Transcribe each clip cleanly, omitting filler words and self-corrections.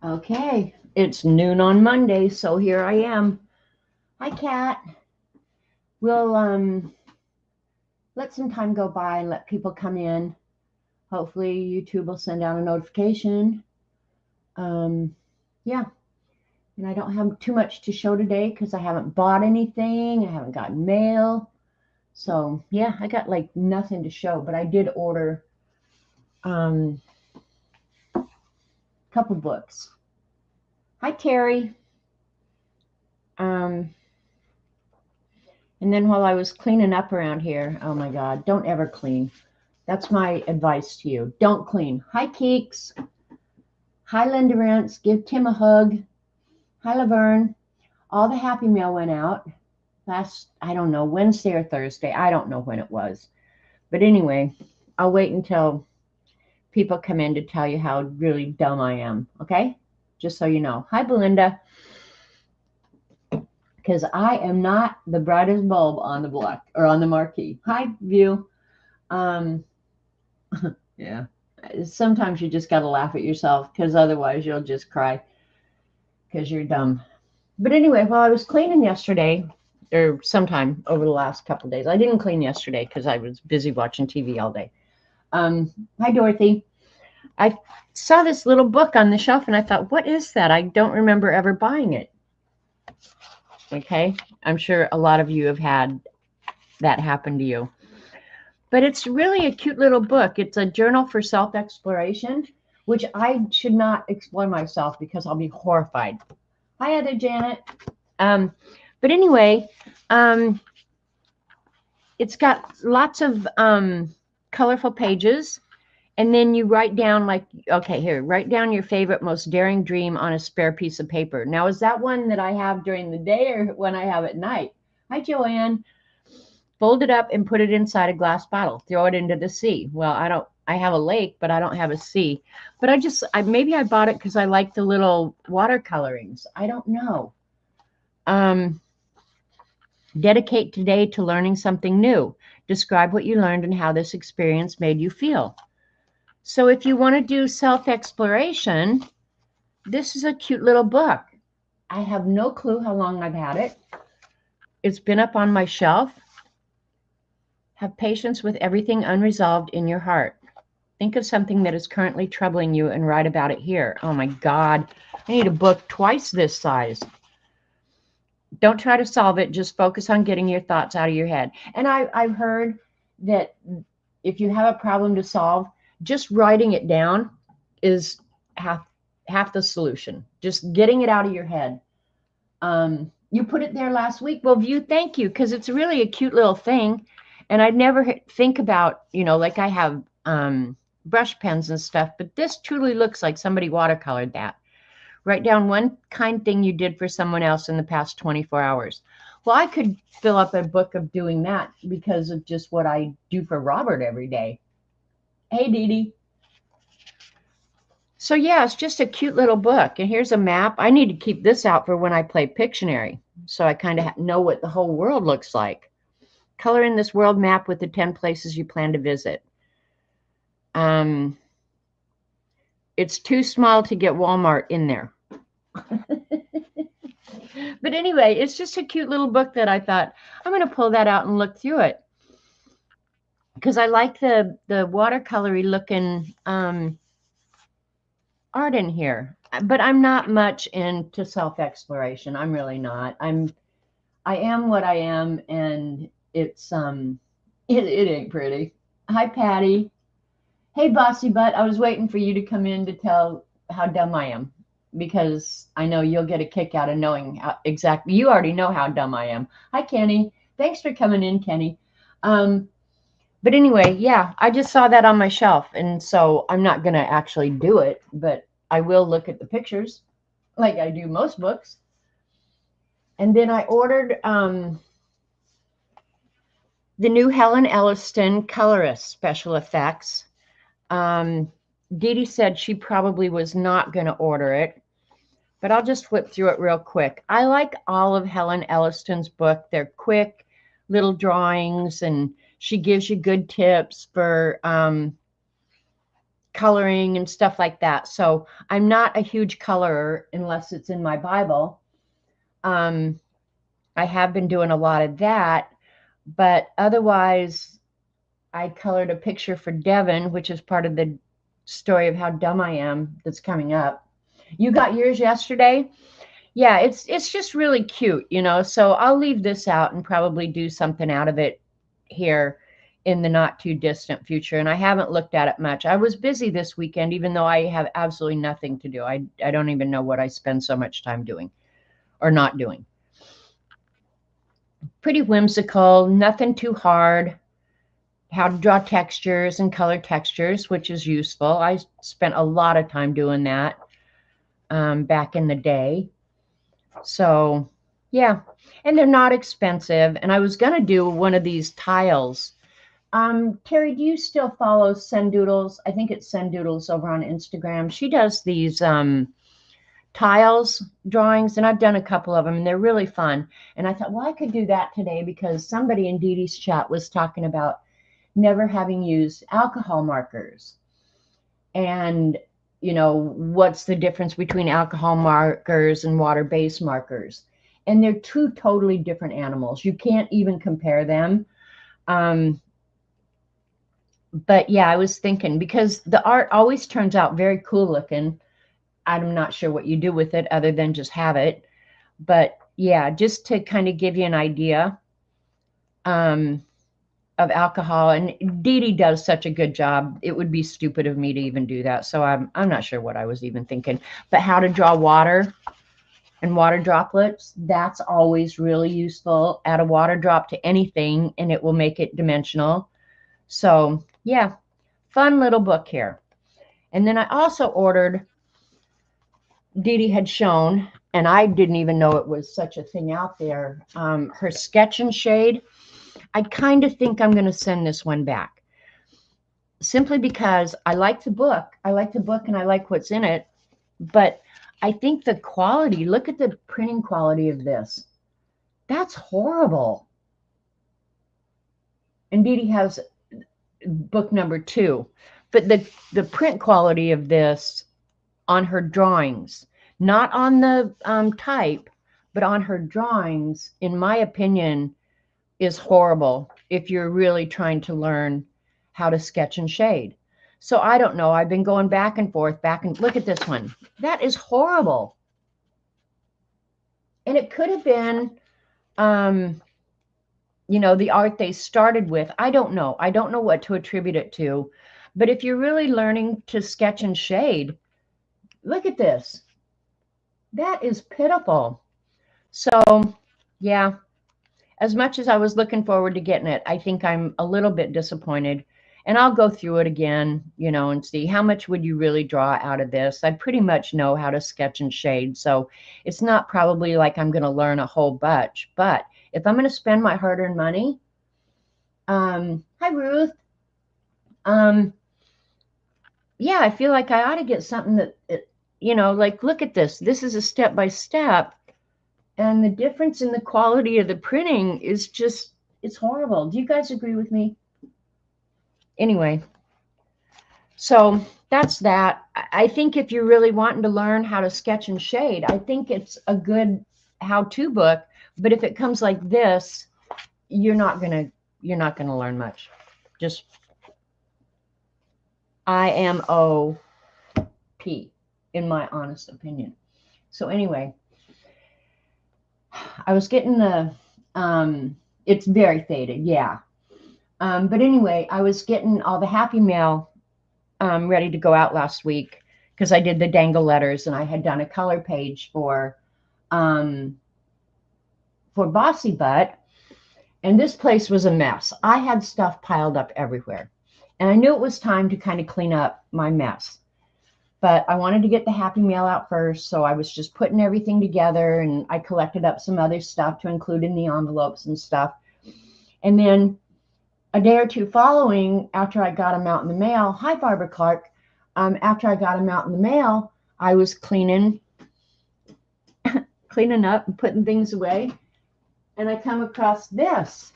Okay, it's noon on Monday, so here I am. Hi, Kat. We'll let some time go by and let people come in. Hopefully, YouTube will send out a notification. Um, yeah, and I don't have too much to show today because I haven't bought anything. I haven't gotten mail. So, yeah, I got like nothing to show, but I did order a couple books. Hi, Terry. Um, and then while I was cleaning up around here, oh my God, don't ever clean. That's my advice to you. Don't clean. Hi, Keeks. Hi, Linda Rents. Give Tim a hug. Hi, Laverne. All the Happy Mail went out last, I don't know, Wednesday or Thursday. I don't know when it was. But anyway, I'll wait until people come in to tell you how really dumb I am. Okay? Just so you know. Hi, Belinda. Because I am not the brightest bulb on the block or on the marquee. Hi, View. Um, yeah. Sometimes you just got to laugh at yourself because otherwise you'll just cry because you're dumb. But anyway, while I was cleaning yesterday, or sometime over the last couple of days, I didn't clean yesterday because I was busy watching TV all day. Hi, Dorothy. I saw this little book on the shelf and I thought, what is that? I don't remember ever buying it. Okay. I'm sure a lot of you have had that happen to you. But it's really a cute little book. It's a journal for self-exploration, which I should not explore myself because I'll be horrified. Hi, other Janet. Um, but anyway, um, it's got lots of colorful pages. And then you write down like, okay, here, write down your favorite, most daring dream on a spare piece of paper. Now, is that one that I have during the day or when I have at night? Hi, Joanne. Fold it up and put it inside a glass bottle. Throw it into the sea. Well, I have a lake, but I don't have a sea. But maybe I bought it because I like the little watercolorings. I don't know. Um, Dedicate today to learning something new. Describe what you learned and how this experience made you feel. So if you want to do self-exploration, this is a cute little book. I have no clue how long I've had it. It's been up on my shelf. Have patience with everything unresolved in your heart. Think of something that is currently troubling you and write about it here. Oh my God, I need a book twice this size. Don't try to solve it. Just focus on getting your thoughts out of your head. And I've heard that if you have a problem to solve, just writing it down is half the solution. Just getting it out of your head. You put it there last week. Well, View, thank you, because it's really a cute little thing. And I'd never think about, like I have brush pens and stuff, but this truly looks like somebody watercolored that. Write down one kind thing you did for someone else in the past 24 hours. Well, I could fill up a book of doing that because of just what I do for Robert every day. Hey, Dee Dee. So yeah, it's just a cute little book. And here's a map. I need to keep this out for when I play Pictionary, so I kind of know what the whole world looks like. Color in this world map with the 10 places you plan to visit. It's too small to get Walmart in there. But anyway, it's just a cute little book that I thought, I'm going to pull that out and look through it. Because I like the watercolory looking art in here. But I'm not much into self-exploration. I'm really not. I am what I am, and it's it ain't pretty. Hi, Patty. Hey, Bossy Butt. I was waiting for you to come in to tell how dumb I am, because I know you'll get a kick out of knowing how exactly. You already know how dumb I am. Hi, Kenny. Thanks for coming in, Kenny. But anyway, yeah, I just saw that on my shelf, and so I'm not going to actually do it, but I will look at the pictures like I do most books. And then I ordered the new Helen Elliston colorist special effects. Dee Dee said she probably was not going to order it, but I'll just flip through it real quick. I like all of Helen Elliston's book. They're quick little drawings, and she gives you good tips for coloring and stuff like that. So I'm not a huge colorer unless it's in my Bible. I have been doing a lot of that, but otherwise I colored a picture for Devin, which is part of the story of how dumb I am that's coming up. You got yours yesterday? Yeah, it's just really cute, you know. So I'll leave this out and probably do something out of it here in the not too distant future. And I haven't looked at it much. I was busy this weekend, even though I have absolutely nothing to do. I don't even know what I spend so much time doing or not doing. Pretty whimsical, nothing too hard. How to draw textures and color textures, which is useful. I spent a lot of time doing that back in the day. So, yeah. And they're not expensive. And I was going to do one of these tiles. Terry, do you still follow Sendoodles? I think it's Sendoodles over on Instagram. She does these tiles drawings, and I've done a couple of them, and they're really fun. And I thought, well, I could do that today because somebody in Dee Dee's chat was talking about never having used alcohol markers. And, you know, what's the difference between alcohol markers and water-based markers? And they're two totally different animals. You can't even compare them. But yeah, I was thinking, because the art always turns out very cool looking. I'm not sure what you do with it other than just have it. But yeah, just to kind of give you an idea of alcohol. And Dee Dee does such a good job. It would be stupid of me to even do that. So I'm not sure what I was even thinking. But how to draw water and water droplets, that's always really useful. Add a water drop to anything and it will make it dimensional. So yeah, fun little book here. And then I also ordered, Dee Dee had shown, and I didn't even know it was such a thing out there, her Sketch and Shade. I kind of think I'm going to send this one back, simply because I like the book. I like the book and I like what's in it. But I think the quality, look at the printing quality of this. That's horrible. And Dee Dee has book number 2. But the print quality of this on her drawings, not on the type, but on her drawings, in my opinion, is horrible if you're really trying to learn how to sketch and shade. So I don't know. I've been going back and forth, look at this one. That is horrible. And it could have been, you know, the art they started with. I don't know. I don't know what to attribute it to. But if you're really learning to sketch and shade, look at this. That is pitiful. So, yeah. As much as I was looking forward to getting it, I think I'm a little bit disappointed. And I'll go through it again, you know, and see how much would you really draw out of this. I pretty much know how to sketch and shade. So it's not probably like I'm going to learn a whole bunch. But if I'm going to spend my hard-earned money, hi, Ruth. Yeah, I feel like I ought to get something that, you know, like, look at this. This is a step-by-step. And the difference in the quality of the printing is just, it's horrible. Do you guys agree with me? Anyway, so that's that. I think if you're really wanting to learn how to sketch and shade, I think it's a good how-to book. But if it comes like this, you're not gonna learn much. Just IMOP, in my honest opinion. So anyway, I was getting the, it's very faded, yeah. But anyway, I was getting all the Happy Mail ready to go out last week because I did the dangle letters and I had done a color page for Bossy Butt. And this place was a mess. I had stuff piled up everywhere. And I knew it was time to kind of clean up my mess. But I wanted to get the Happy Mail out first, so I was just putting everything together, and I collected up some other stuff to include in the envelopes and stuff. And then a day or two following, after I got them out in the mail, hi, Barbara Clark. After I got them out in the mail, I was cleaning up and putting things away, and I come across this.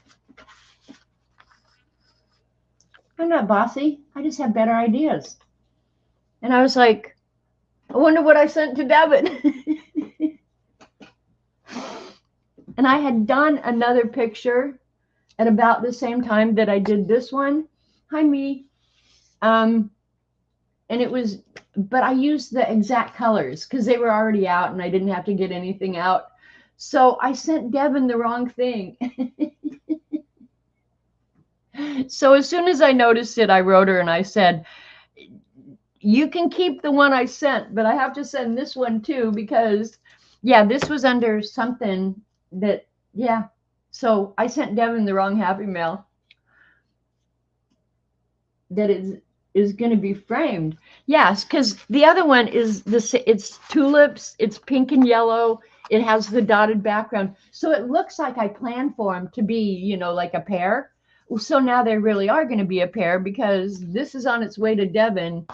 I'm not bossy. I just have better ideas. And I was like, I wonder what I sent to Devin. And I had done another picture at about the same time that I did this one. Hi, me. And it was, but I used the exact colors because they were already out and I didn't have to get anything out. So I sent Devin the wrong thing. So as soon as I noticed it, I wrote her and I said, you can keep the one I sent, but I have to send this one too, because yeah, this was under something that, yeah. So I sent Devin the wrong Happy Mail that is going to be framed. Yes, because the other one is this, it's tulips, it's pink and yellow, it has the dotted background. So it looks like I planned for them to be, you know, like a pair. So now they really are going to be a pair because this is on its way to Devin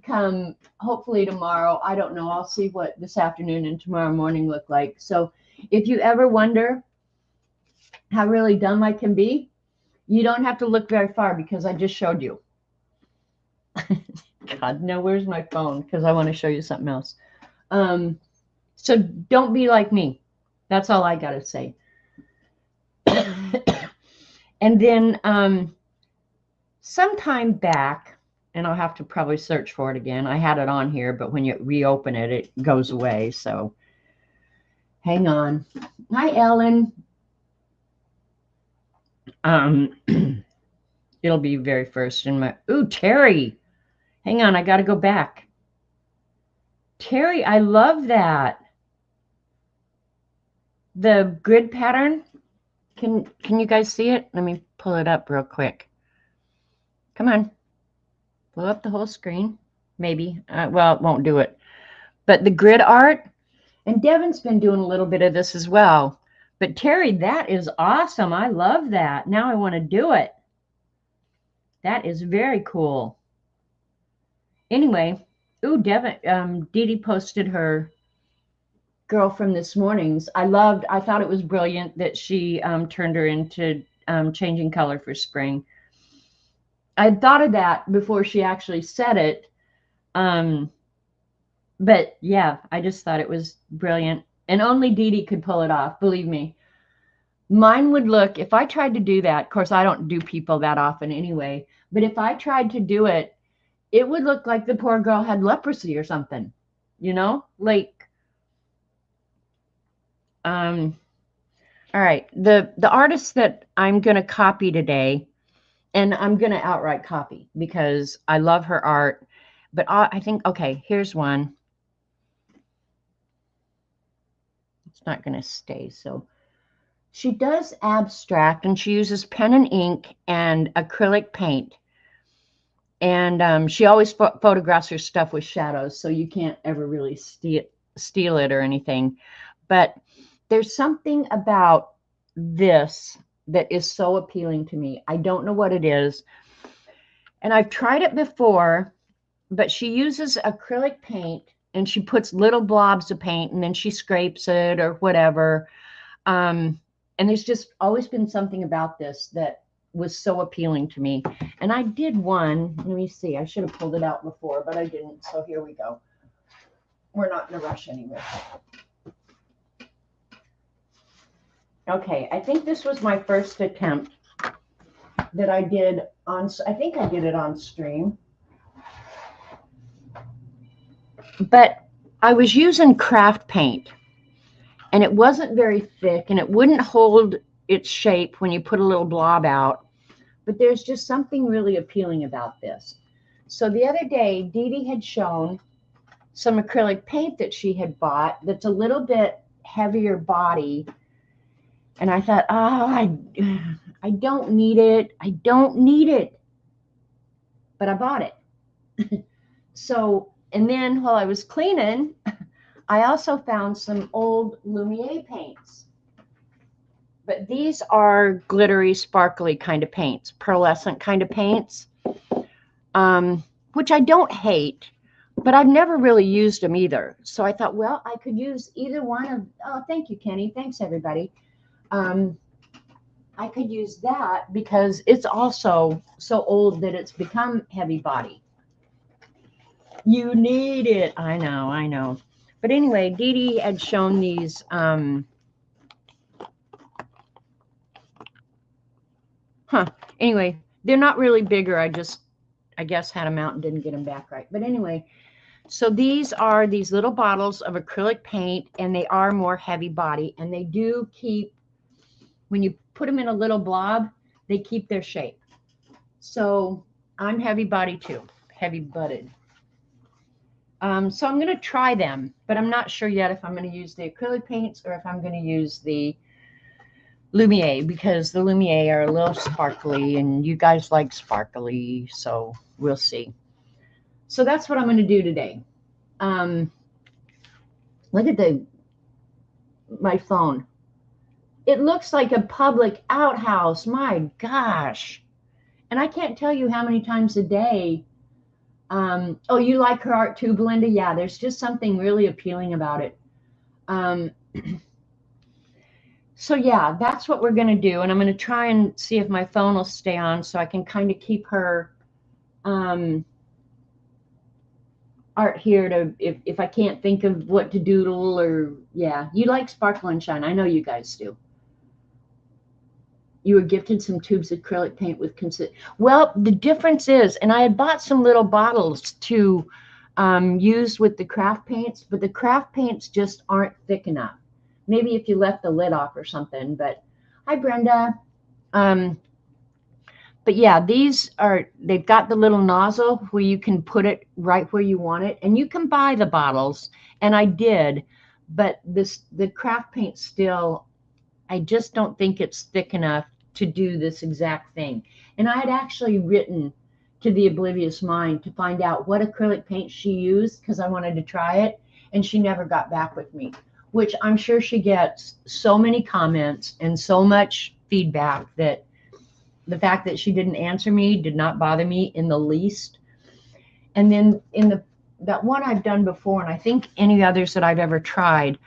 come hopefully tomorrow. I don't know. I'll see what this afternoon and tomorrow morning look like. So if you ever wonder how really dumb I can be, you don't have to look very far because I just showed you. God, no, where's my phone? Because I want to show you something else. So don't be like me. That's all I got to say. And then sometime back, and I'll have to probably search for it again. I had it on here, but when you reopen it, it goes away. So hang on. Hi, Ellen. It'll be very first in my, ooh, Terry. Hang on, I got to go back. Terry, I love that. The grid pattern. Can you guys see it? Let me pull it up real quick. Come on. Blow up the whole screen. Maybe. Well, it won't do it. But the grid art, and Devin's been doing a little bit of this as well. But Terry, that is awesome. I love that. Now I want to do it. That is very cool. Anyway, ooh, Devin, Dee Dee posted her girl from this morning's. I thought it was brilliant that she turned her into changing color for spring. I had thought of that before she actually said it. But yeah, I just thought it was brilliant. And only Dee Dee could pull it off, believe me. Mine would look, if I tried to do that, of course, I don't do people that often anyway, but if I tried to do it, it would look like the poor girl had leprosy or something, you know? Like, all right, the artist that I'm going to copy today, and I'm going to outright copy because I love her art, but I think, okay, here's one. It's not going to stay, so she does abstract, and she uses pen and ink and acrylic paint. And she always photographs her stuff with shadows, so you can't ever really steal it or anything. But there's something about this that is so appealing to me. I don't know what it is. And I've tried it before, but she uses acrylic paint, and she puts little blobs of paint, and then she scrapes it or whatever. And there's just always been something about this that was so appealing to me. And I did one. Let me see. I should have pulled it out before, but I didn't. So here we go. We're not in a rush anyway. Okay, I think this was my first attempt that I did on, I think I did it on stream. But I was using craft paint, and it wasn't very thick, and it wouldn't hold its shape when you put a little blob out. But there's just something really appealing about this. So the other day, Dee Dee had shown some acrylic paint that she had bought that's a little bit heavier body. And I thought, oh, I don't need it. I don't need it. But I bought it. So, and then while I was cleaning, I also found some old Lumiere paints. But these are glittery, sparkly kind of paints, pearlescent kind of paints, which I don't hate, but I've never really used them either. So I thought, well, I could use either one of, oh, thank you, Kenny. Thanks, everybody. I could use that because it's also so old that it's become heavy body. You need it. I know, I know. But anyway, Dee Dee had shown these, anyway, they're not really bigger. I guess, had them out and didn't get them back right. But anyway, so these are these little bottles of acrylic paint, and they are more heavy body, and they do keep, when you put them in a little blob, they keep their shape. So I'm heavy body too, heavy butted. So I'm going to try them, but I'm not sure yet if I'm going to use the acrylic paints or if I'm going to use the Lumiere, because the Lumiere are a little sparkly and you guys like sparkly, so we'll see. So that's what I'm going to do today. Look at my phone. It looks like a public outhouse. My gosh. And I can't tell you how many times a day. Oh, you like her art too, Belinda? Yeah, there's just something really appealing about it. So yeah, that's what we're going to do. And I'm going to try and see if my phone will stay on so I can kind of keep her art here to, if I can't think of what to doodle, or yeah, you like Sparkle and Shine. I know you guys do. You were gifted some tubes of acrylic paint with well, the difference is, and I had bought some little bottles to use with the craft paints, but the craft paints just aren't thick enough. Maybe if you left the lid off or something. But hi, Brenda. But yeah, they've got the little nozzle where you can put it right where you want it, and you can buy the bottles, and I did, but the craft paint still, I just don't think it's thick enough to do this exact thing. And I had actually written to the Oblivious Mind to find out what acrylic paint she used, because I wanted to try it, and she never got back with me, which I'm sure she gets so many comments and so much feedback that the fact that she didn't answer me did not bother me in the least. And then in that one I've done before, and I think any others that I've ever tried,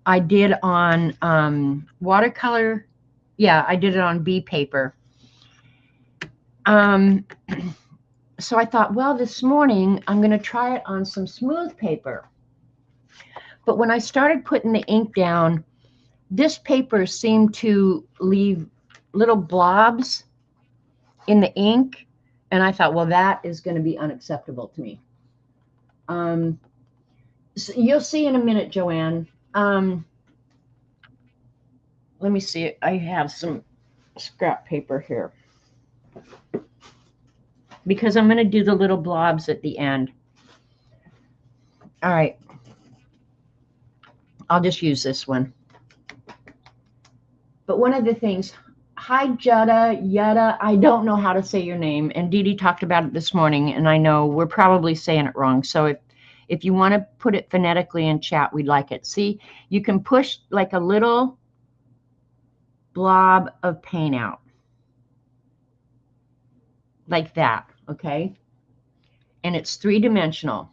I did on watercolor. Yeah, I did it on bee paper. So I thought, well, this morning I'm going to try it on some smooth paper. But when I started putting the ink down, this paper seemed to leave little blobs in the ink. And I thought, well, that is going to be unacceptable to me. So you'll see in a minute, Joanne. Let me see. I have some scrap paper here, because I'm going to do the little blobs at the end. All right. I'll just use this one. But one of the things, hi, Yada, I don't know how to say your name. And Dee Dee talked about it this morning, and I know we're probably saying it wrong. So if you want to put it phonetically in chat, we'd like it. See, you can push like a little blob of paint out. Like that, okay? And it's three-dimensional.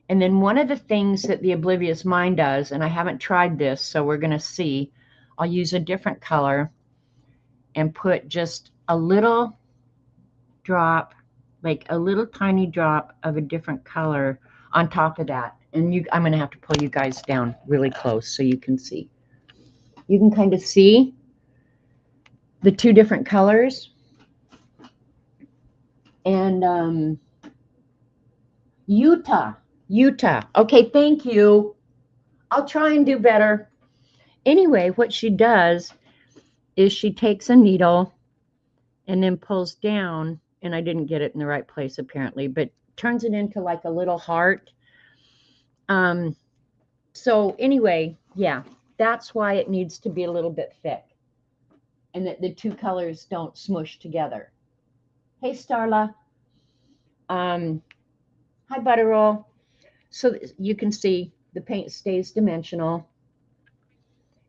And then one of the things that the Oblivious Mind does, and I haven't tried this, so we're going to see, I'll use a different color and put just a little drop, like a little tiny drop of a different color on top of that. And I'm going to have to pull you guys down really close so you can see. You can kind of see the two different colors. And Utah. Okay, thank you. I'll try and do better. Anyway, what she does is she takes a needle and then pulls down, and I didn't get it in the right place apparently, but turns it into like a little heart. So anyway, yeah, that's why it needs to be a little bit thick, and that the two colors don't smush together. Hey, Starla. Hi, Butterroll. So you can see the paint stays dimensional,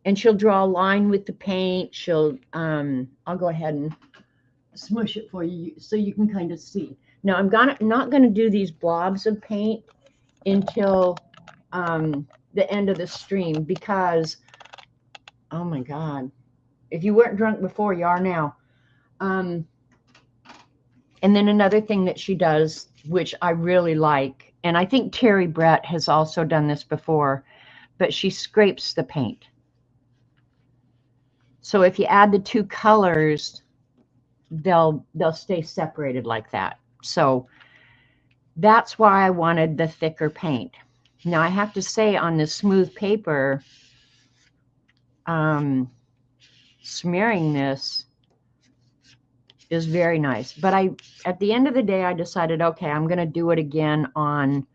and she'll draw a line with the paint. She'll, I'll go ahead and smush it for you so you can kind of see. Now I'm not going to do these blobs of paint until the end of the stream, because, oh my God, if you weren't drunk before, you are now. And then another thing that she does, which I really like, and I think Terry Brett has also done this before, but she scrapes the paint. So if you add the two colors, they'll stay separated like that. So that's why I wanted the thicker paint. Now I have to say, on this smooth paper, smearing this is very nice. But at the end of the day, I decided, okay, I'm going to do it again on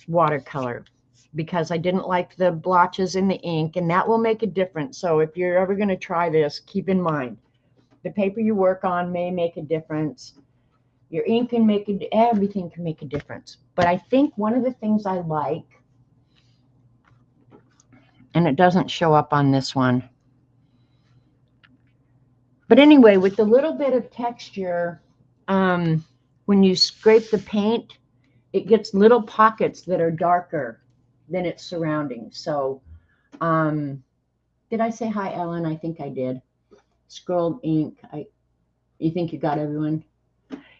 watercolor, because I didn't like the blotches in the ink, and that will make a difference. So if you're ever going to try this, keep in mind, the paper you work on may make a difference. Your ink can make it, everything can make a difference. But I think one of the things I like, and it doesn't show up on this one, but anyway, with the little bit of texture, when you scrape the paint, it gets little pockets that are darker than its surroundings. So, did I say hi, Ellen? I think I did. Scrolled ink. You think you got everyone?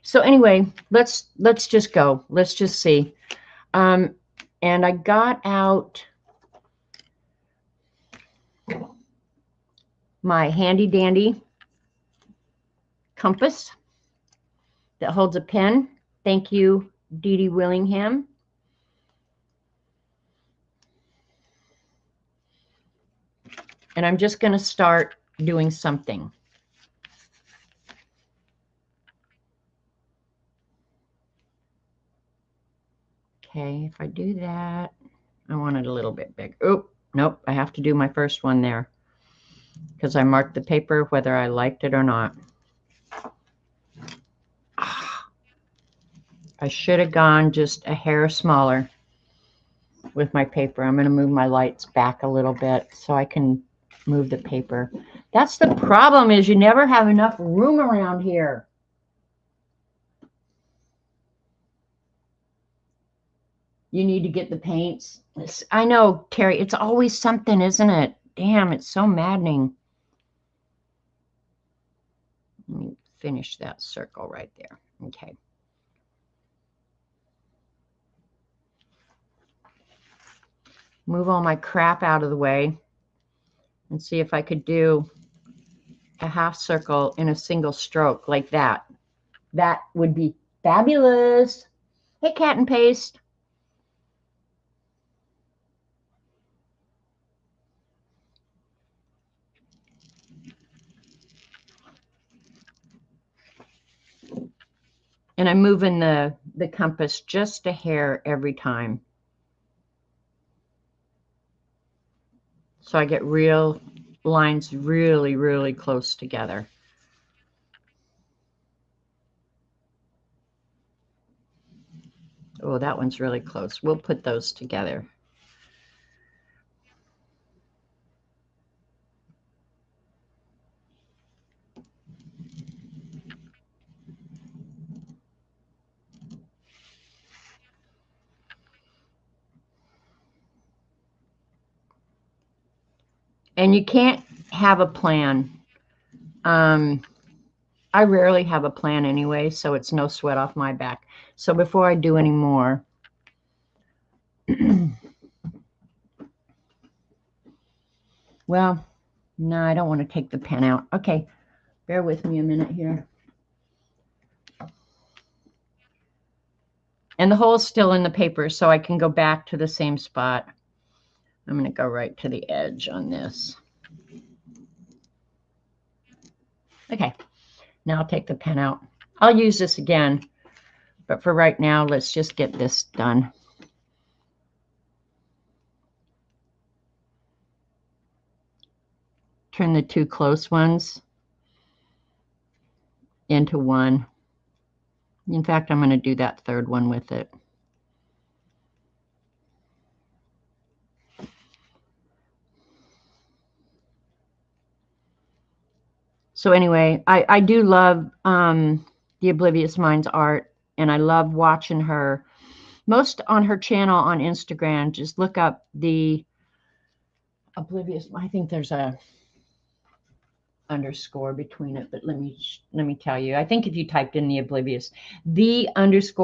So anyway, let's just go. Let's just see. And I got out my handy dandy compass that holds a pen. Thank you, Dee Dee Willingham. And I'm just going to start doing something. Okay, if I do that, I want it a little bit big. Oh, nope, I have to do my first one there, because I marked the paper whether I liked it or not. I should have gone just a hair smaller with my paper. I'm going to move my lights back a little bit so I can move the paper. That's the problem, is you never have enough room around here. You need to get the paints. I know, Terry, it's always something, isn't it? Damn, it's so maddening. Let me finish that circle right there. Okay. Move all my crap out of the way and see if I could do a half circle in a single stroke like that. That would be fabulous. Hey, Cat and Paste. And I'm moving the compass just a hair every time, so I get real lines really, really close together. Oh, that one's really close. We'll put those together. And you can't have a plan. I rarely have a plan anyway, so it's no sweat off my back. So before I do any more, well, no, I don't want to take the pen out. Okay, bear with me a minute here. And the hole's still in the paper, so I can go back to the same spot. I'm going to go right to the edge on this. Okay, now I'll take the pen out. I'll use this again, but for right now, let's just get this done. Turn the two close ones into one. In fact, I'm going to do that third one with it. So anyway, I do love the Oblivious Minds art, and I love watching her. Most on her channel on Instagram, just look up the Oblivious. I think there's a underscore between it, but let me tell you. I think if you typed in the Oblivious _Oblivious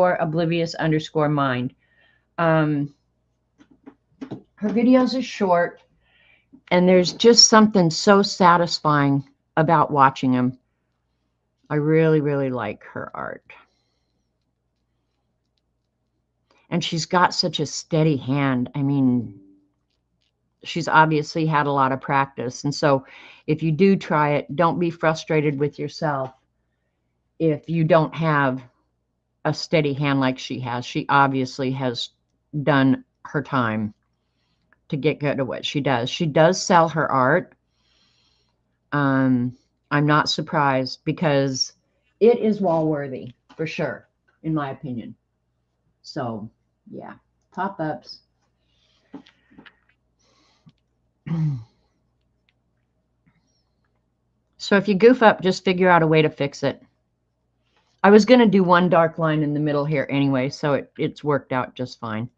_mind, Her videos are short, and there's just something so satisfying about watching them. I really, really like her art. And she's got such a steady hand. I mean, she's obviously had a lot of practice. And so if you do try it, don't be frustrated with yourself if you don't have a steady hand like she has. She obviously has done her time to get good at what she does. She does sell her art. I'm not surprised because it is wall worthy for sure, in my opinion. So yeah, pop-ups. So if you goof up, just figure out a way to fix it. I was going to do one dark line in the middle here anyway, so it's worked out just fine.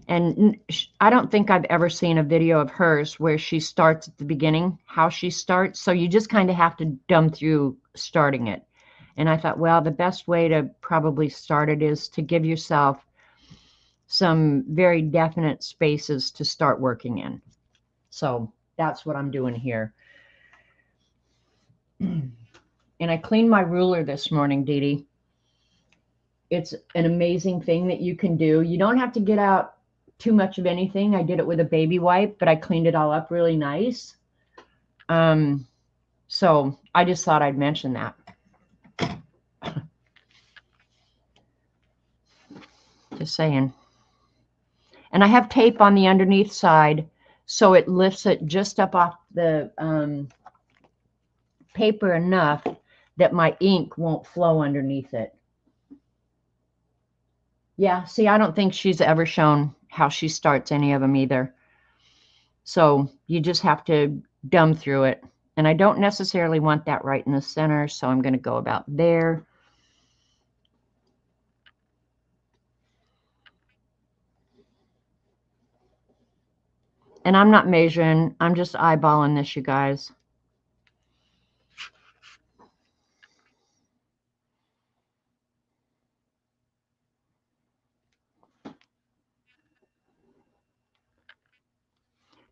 And I don't think I've ever seen a video of hers where she starts at the beginning, how she starts. So you just kind of have to dumb through starting it. And I thought, well, the best way to probably start it is to give yourself some very definite spaces to start working in. So that's what I'm doing here. And I cleaned my ruler this morning, Dee Dee. It's an amazing thing that you can do. You don't have to get out too much of anything. I did it with a baby wipe, but I cleaned it all up really nice. So I just thought I'd mention that. Just saying. And I have tape on the underneath side, so it lifts it just up off the paper enough that my ink won't flow underneath it. Yeah, see, I don't think she's ever shown how she starts any of them either. So you just have to dumb through it. And I don't necessarily want that right in the center, so I'm going to go about there. And I'm not measuring. I'm just eyeballing this, you guys.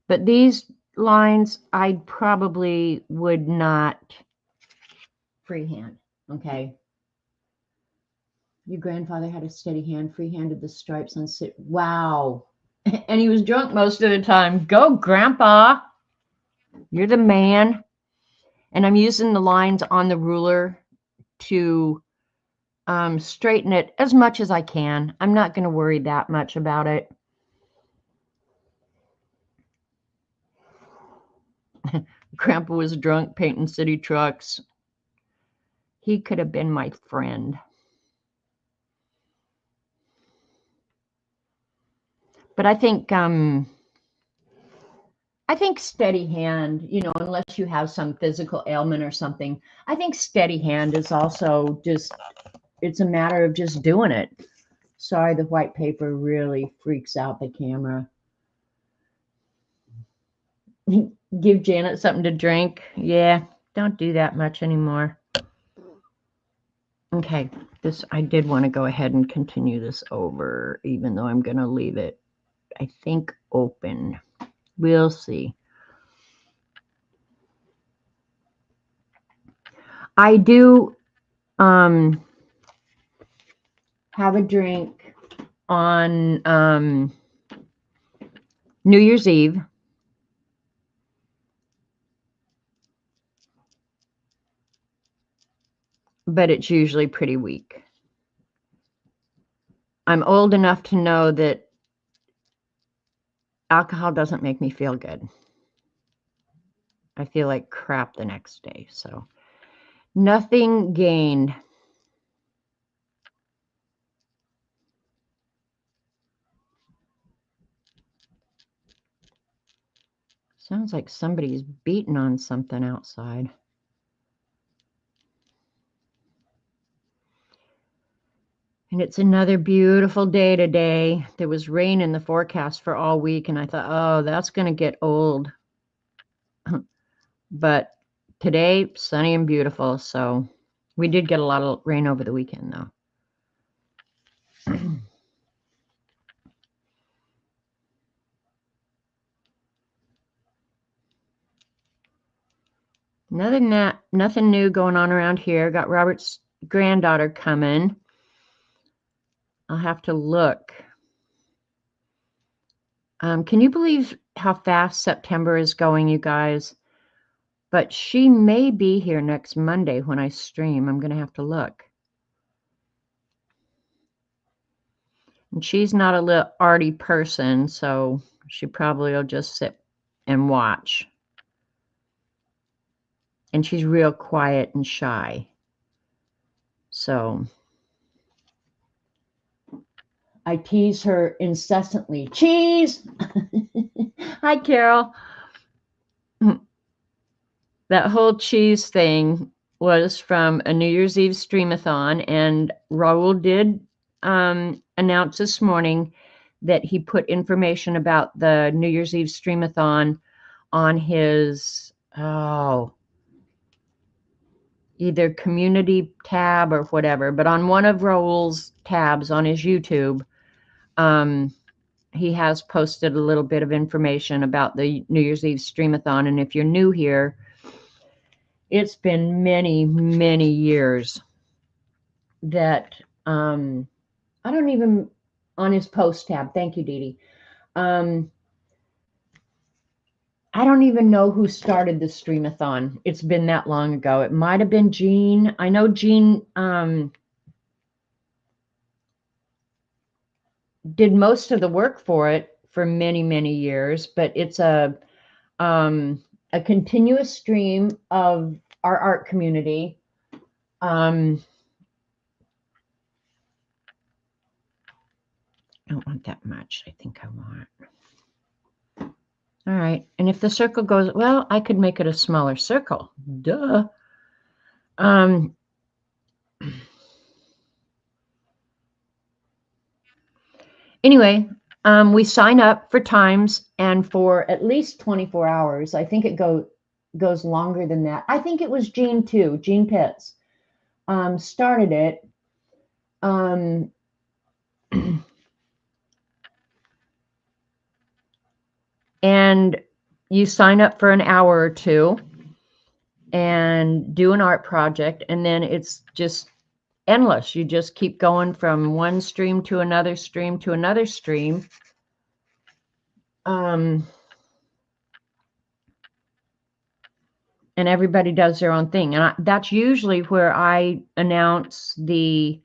But these lines, I probably would not freehand, okay? Your grandfather had a steady hand, freehanded the stripes on sit. Wow. And he was drunk most of the time. Go, Grandpa. You're the man. And I'm using the lines on the ruler to straighten it as much as I can. I'm not going to worry that much about it. Grandpa was drunk painting city trucks. He could have been my friend. But I think steady hand, you know, unless you have some physical ailment or something, I think steady hand is also just, it's a matter of just doing it. Sorry, the white paper really freaks out the camera. Give Janet something to drink. Yeah, don't do that much anymore. Okay, this, I did want to go ahead and continue this over, even though I'm going to leave it, I think, open. We'll see. I do have a drink on New Year's Eve. But it's usually pretty weak. I'm old enough to know that alcohol doesn't make me feel good. I feel like crap the next day. So nothing gained. Sounds like somebody's beating on something outside. And it's another beautiful day today. There was rain in the forecast for all week, and I thought, oh, that's going to get old. But today, sunny and beautiful, so We did get a lot of rain over the weekend, though. Other than that, nothing new going on around here. Got Robert's granddaughter coming. I'll have to look. Can you believe how fast September is going, you guys? But she may be here next Monday when I stream. I'm going to have to look. And she's not a little arty person, so she probably will just sit and watch. And she's real quiet and shy. So I tease her incessantly. Cheese! Hi, Carol. That whole cheese thing was from a New Year's Eve streamathon, and Raul did announce this morning that he put information about the New Year's Eve streamathon on his either community tab or whatever, but on one of Raul's tabs on his YouTube, he has posted a little bit of information about the New Year's Eve streamathon. And if you're new here, it's been many, many years that I don't even, on his post tab, thank you, Dee Dee. I don't even know who started the streamathon. It's been that long ago. It might have been Jean. I know Jean did most of the work for it for many, many years, but it's a continuous stream of our art community. I don't want that much. I think I want. All right. And if the circle goes, well, I could make it a smaller circle. Duh. Anyway, we sign up for times and for at least 24 hours. I think it goes longer than that. I think it was Jean too. Jean Pitts started it. And you sign up for an hour or two and do an art project, and then it's just endless. You just keep going from one stream to another stream to another stream. And everybody does their own thing. And that's usually where I announce the,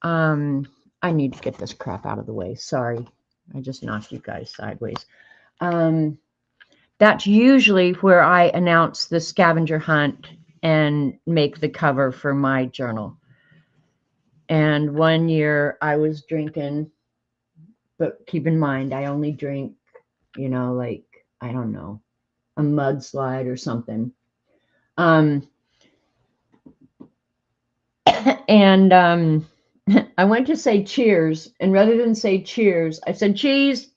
I need to get this crap out of the way. Sorry. I just knocked you guys sideways. That's usually where I announce the scavenger hunt and make the cover for my journal. And one year I was drinking, but keep in mind, I only drink, like, I don't know, a mudslide or something. And I went to say cheers, and rather than say cheers, I said cheese.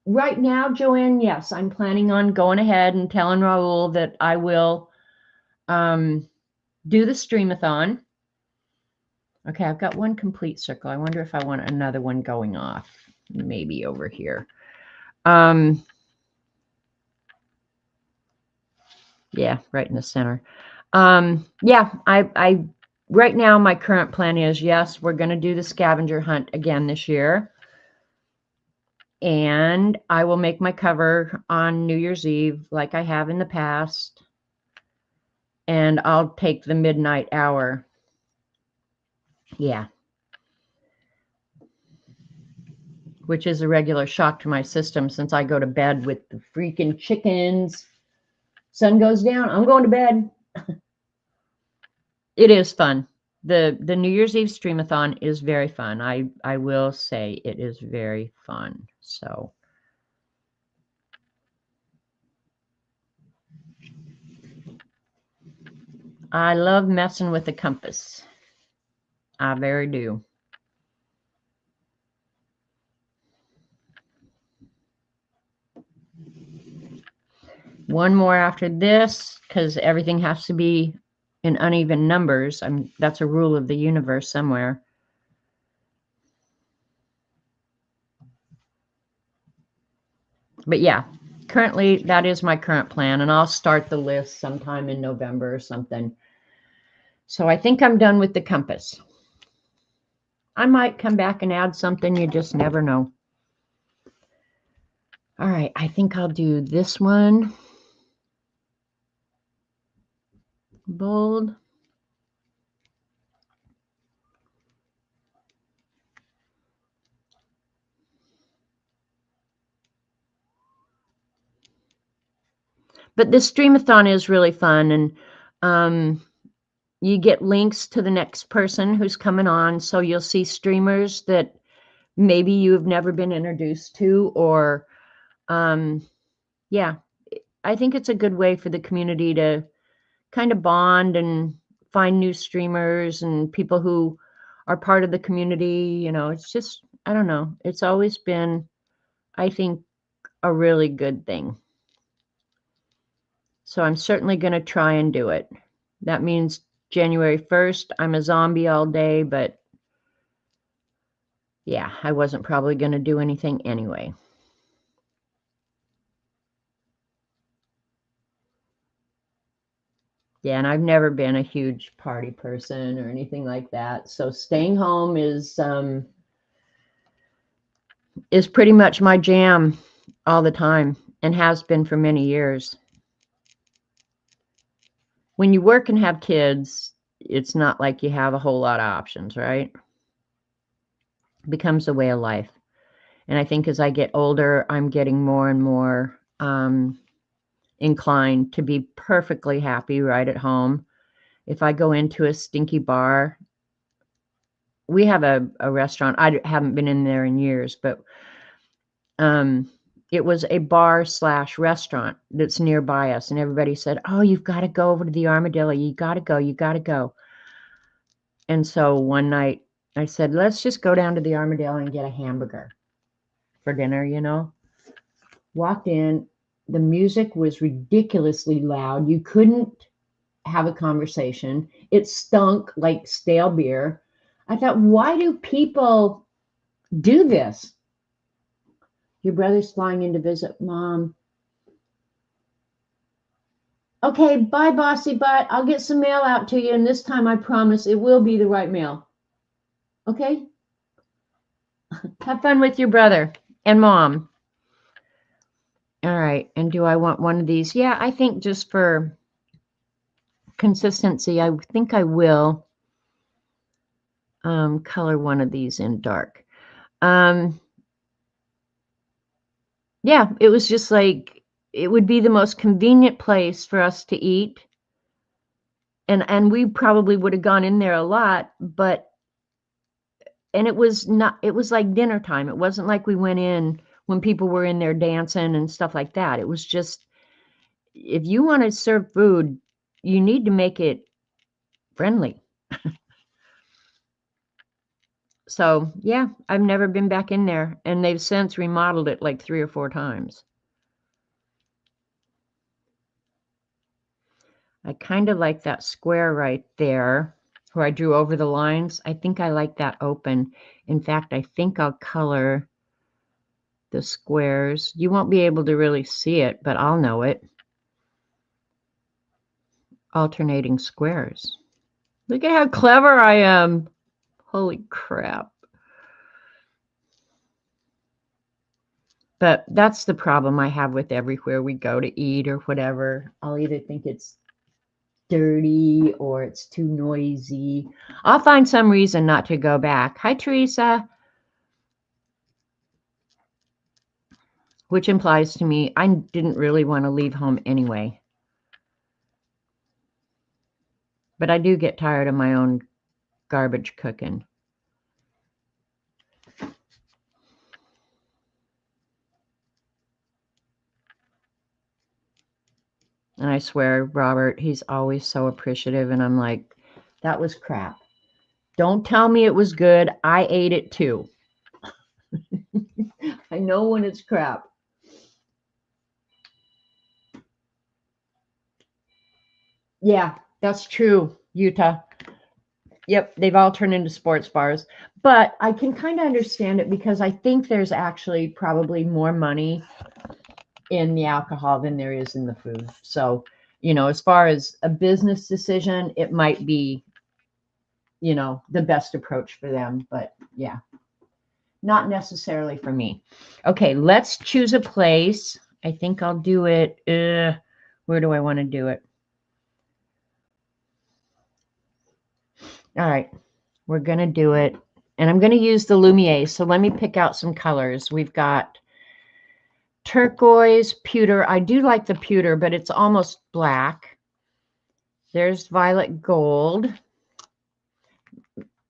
Right now, Joanne, yes, I'm planning on going ahead and telling Raul that I will do the streamathon. Okay, I've got one complete circle. I wonder if I want another one going off, maybe over here. Yeah, right in the center. Yeah, I right now my current plan is, yes, we're going to do the scavenger hunt again this year. And I will make my cover on New Year's Eve like I have in the past. And I'll take the midnight hour. Yeah. Which is a regular shock to my system since I go to bed with the freaking chickens. Sun goes down, I'm going to bed. It is fun. The New Year's Eve streamathon is very fun. I will say it is very fun. So I love messing with the compass. I very do. one more after this, because everything has to be in uneven numbers. That's a rule of the universe somewhere. But yeah, currently that is my current plan, and I'll start the list sometime in November or something. So I think I'm done with the compass. I might come back and add something. You just never know. All right, I think I'll do this one. Bold. But this streamathon is really fun, and you get links to the next person who's coming on. So you'll see streamers that maybe you've never been introduced to, or yeah, I think it's a good way for the community to kind of bond and find new streamers and people who are part of the community. You know, it's just, I don't know. It's always been, I think, a really good thing. So I'm certainly going to try and do it. That means January 1st, I'm a zombie all day, but yeah, I wasn't probably going to do anything anyway. Yeah, and I've never been a huge party person or anything like that. So staying home is pretty much my jam all the time, and has been for many years. When you work and have kids, it's not like you have a whole lot of options, right? It becomes a way of life. And I think as I get older, I'm getting more and more inclined to be perfectly happy right at home. If I go into a stinky bar, we have a restaurant. I haven't been in there in years, but it was a bar / restaurant that's nearby us. And everybody said, oh, you've got to go over to the Armadillo. You got to go. You got to go. And so one night I said, let's just go down to the Armadillo and get a hamburger for dinner, you know. Walked in. The music was ridiculously loud. You couldn't have a conversation. It stunk like stale beer. I thought, why do people do this? Your brother's flying in to visit Mom. Okay, bye, bossy butt. I'll get some mail out to you, and this time I promise it will be the right mail. Okay? Have fun with your brother and Mom. All right, and do I want one of these? Yeah, I think just for consistency, I think I will color one of these in dark. Yeah, it was just like, it would be the most convenient place for us to eat. And we probably would have gone in there a lot, and it was like dinner time. It wasn't like we went in when people were in there dancing and stuff like that. It was just, if you want to serve food, you need to make it friendly. So yeah, I've never been back in there, and they've since remodeled it like 3 or 4 times. I kind of like that square right there where I drew over the lines. I think I like that open. In fact, I think I'll color the squares. You won't be able to really see it, but I'll know it. Alternating squares. Look at how clever I am. Holy crap. But that's the problem I have with everywhere we go to eat or whatever. I'll either think it's dirty or it's too noisy. I'll find some reason not to go back. Hi, Teresa. Which implies to me I didn't really want to leave home anyway. But I do get tired of my own garbage cooking. And I swear, Robert, he's always so appreciative. And I'm like, that was crap. Don't tell me it was good. I ate it too. I know when it's crap. Yeah, that's true, Utah. Yep, they've all turned into sports bars. But I can kind of understand it because I think there's actually probably more money in the alcohol than there is in the food. So, as far as a business decision, it might be, the best approach for them. But yeah, not necessarily for me. Okay, let's choose a place. I think I'll do it. Where do I want to do it? All right, we're going to do it. And I'm going to use the Lumiere. So let me pick out some colors. We've got turquoise, pewter. I do like the pewter, but it's almost black. There's violet gold.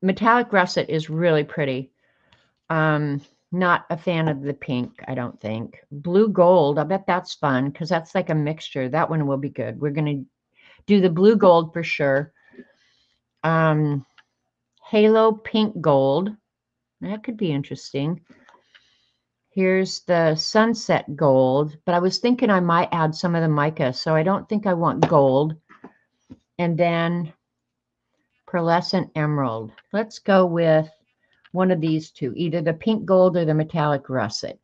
Metallic russet is really pretty. Not a fan of the pink, I don't think. Blue gold, I bet that's fun because that's like a mixture. That one will be good. We're going to do the blue gold for sure. Halo pink gold. That could be interesting. Here's the sunset gold, but I was thinking I might add some of the mica, so I don't think I want gold. And then pearlescent emerald. Let's go with one of these two, either the pink gold or the metallic russet.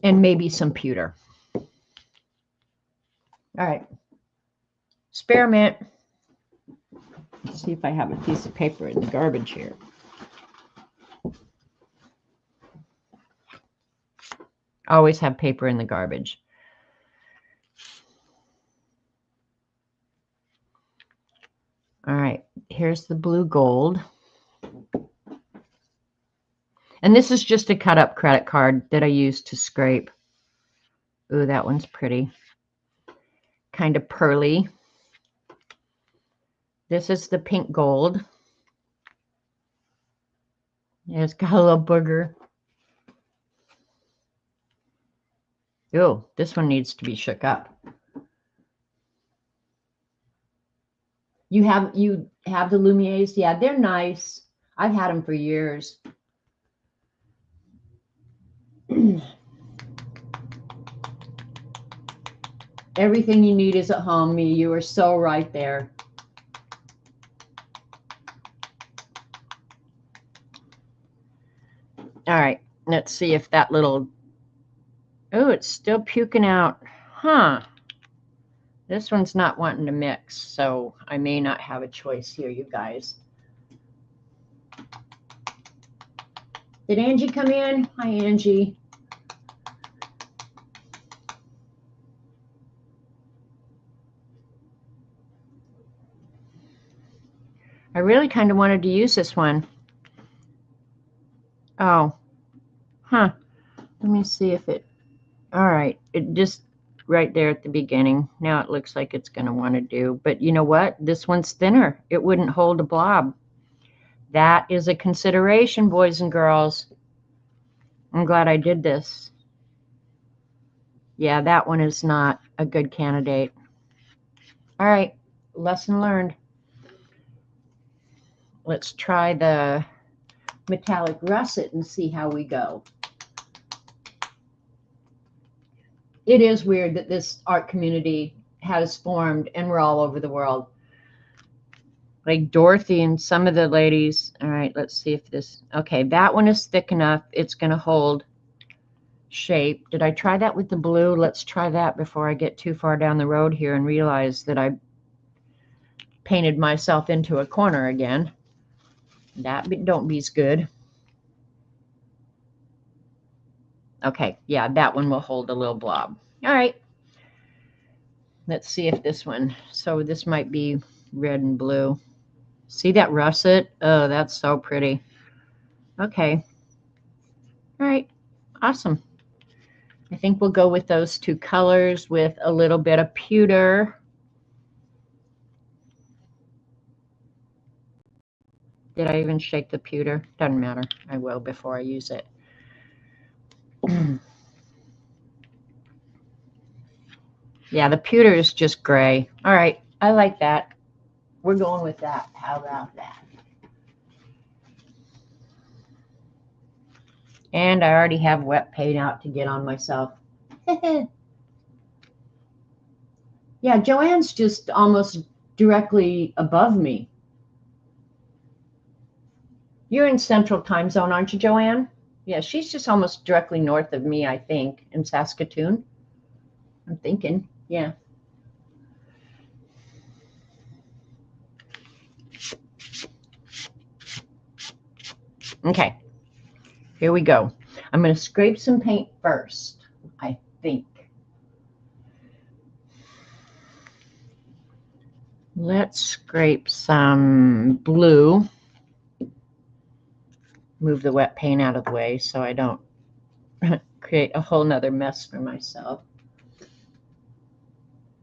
And maybe some pewter. All right. Experiment. Let's see if I have a piece of paper in the garbage here. Always have paper in the garbage. All right, here's the blue gold. And this is just a cut up credit card that I used to scrape. Ooh, that one's pretty. Kind of pearly. This is the pink gold. Yeah, it's got a little booger. Ooh, this one needs to be shook up. You have the Lumieres? Yeah, they're nice. I've had them for years. Everything you need is at home, Me. You are so right there. All right, let's see if that little... Oh, it's still puking out. Huh. This one's not wanting to mix, so I may not have a choice here, you guys. Did Angie come in? Hi, Angie. I really kind of wanted to use this one. Oh, huh. Let me see if it... All right, it just right there at the beginning. Now it looks like it's going to want to do. But you know what? This one's thinner. It wouldn't hold a blob. That is a consideration, boys and girls. I'm glad I did this. Yeah, that one is not a good candidate. All right, lesson learned. Let's try the metallic russet and see how we go. It is weird that this art community has formed and we're all over the world. Like Dorothy and some of the ladies. All right, let's see if this... Okay, that one is thick enough. It's going to hold shape. Did I try that with the blue? Let's try that before I get too far down the road here and realize that I painted myself into a corner again. That don't be's good. Okay, yeah, that one will hold a little blob. All right. Let's see if this one... So this might be red and blue. See that russet? Oh, that's so pretty. Okay. All right. Awesome. I think we'll go with those two colors with a little bit of pewter. Did I even shake the pewter? Doesn't matter. I will before I use it. Yeah, the pewter is just gray. All right. I like that. We're going with that. How about that? And I already have wet paint out to get on myself. Yeah, Joanne's just almost directly above me. You're in Central Time Zone, aren't you, Joanne? Yeah, she's just almost directly north of me, I think, in Saskatoon. I'm thinking, yeah. Okay, here we go. I'm going to scrape some paint first, I think. Let's scrape some blue. Move the wet paint out of the way so I don't create a whole nother mess for myself.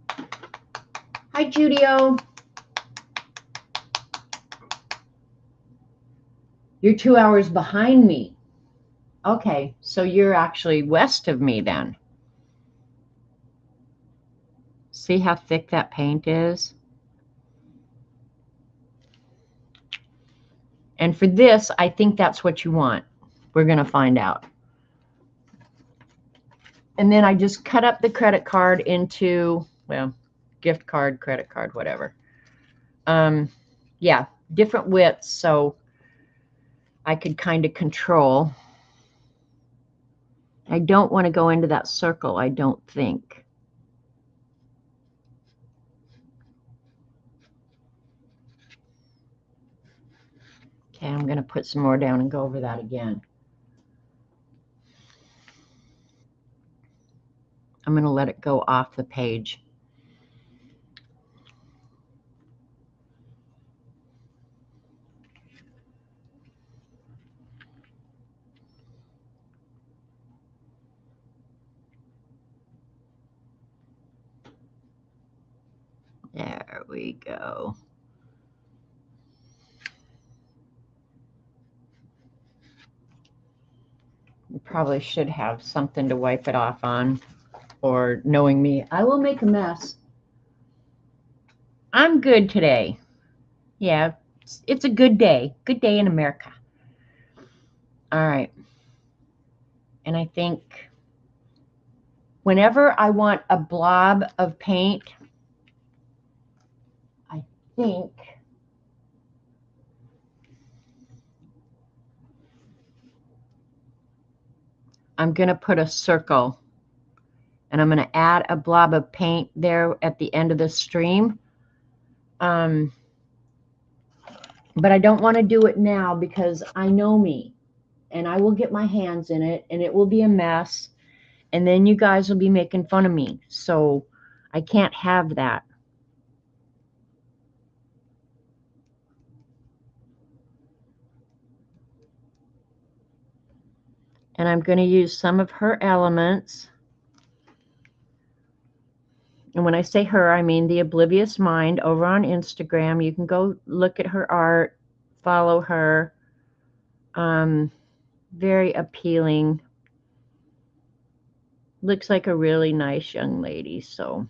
Hi, Judio. You're 2 hours behind me. Okay, so you're actually west of me then. See how thick that paint is? And for this, I think that's what you want. We're going to find out. And then I just cut up the credit card into, well, gift card, credit card, whatever. Yeah, different widths so I could kind of control. I don't want to go into that circle, I don't think. Okay, I'm going to put some more down and go over that again. I'm going to let it go off the page. There we go. You probably should have something to wipe it off on, or knowing me, I will make a mess. I'm good today. Yeah, it's a good day. Good day in America. All right. And I think whenever I want a blob of paint, I think I'm going to put a circle and I'm going to add a blob of paint there at the end of the stream. But I don't want to do it now because I know me and I will get my hands in it and it will be a mess. And then you guys will be making fun of me. So I can't have that. And I'm going to use some of her elements. And when I say her, I mean the Oblivious Mind over on Instagram. You can go look at her art, follow her. Very appealing. Looks like a really nice young lady, so.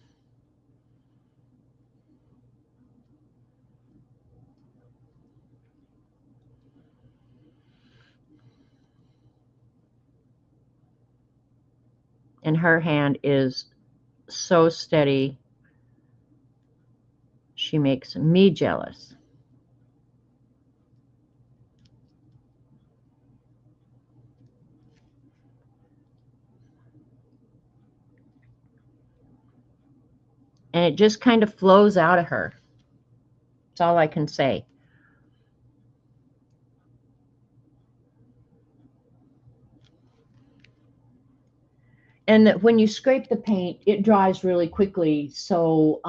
And her hand is so steady. She makes me jealous. And it just kind of flows out of her. That's all I can say. And that when you scrape the paint, it dries really quickly. So,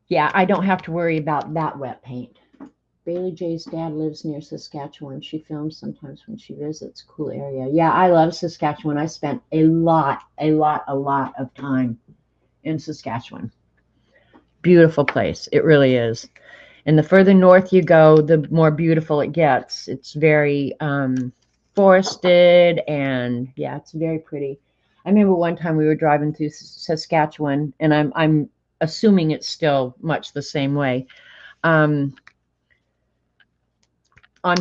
yeah, I don't have to worry about that wet paint. Bailey J's dad lives near Saskatchewan. She films sometimes when she visits. Cool area. Yeah, I love Saskatchewan. I spent a lot of time in Saskatchewan. Beautiful place. It really is. And the further north you go, the more beautiful it gets. It's very forested and yeah, it's very pretty. I remember one time we were driving through Saskatchewan, and I'm assuming it's still much the same way. On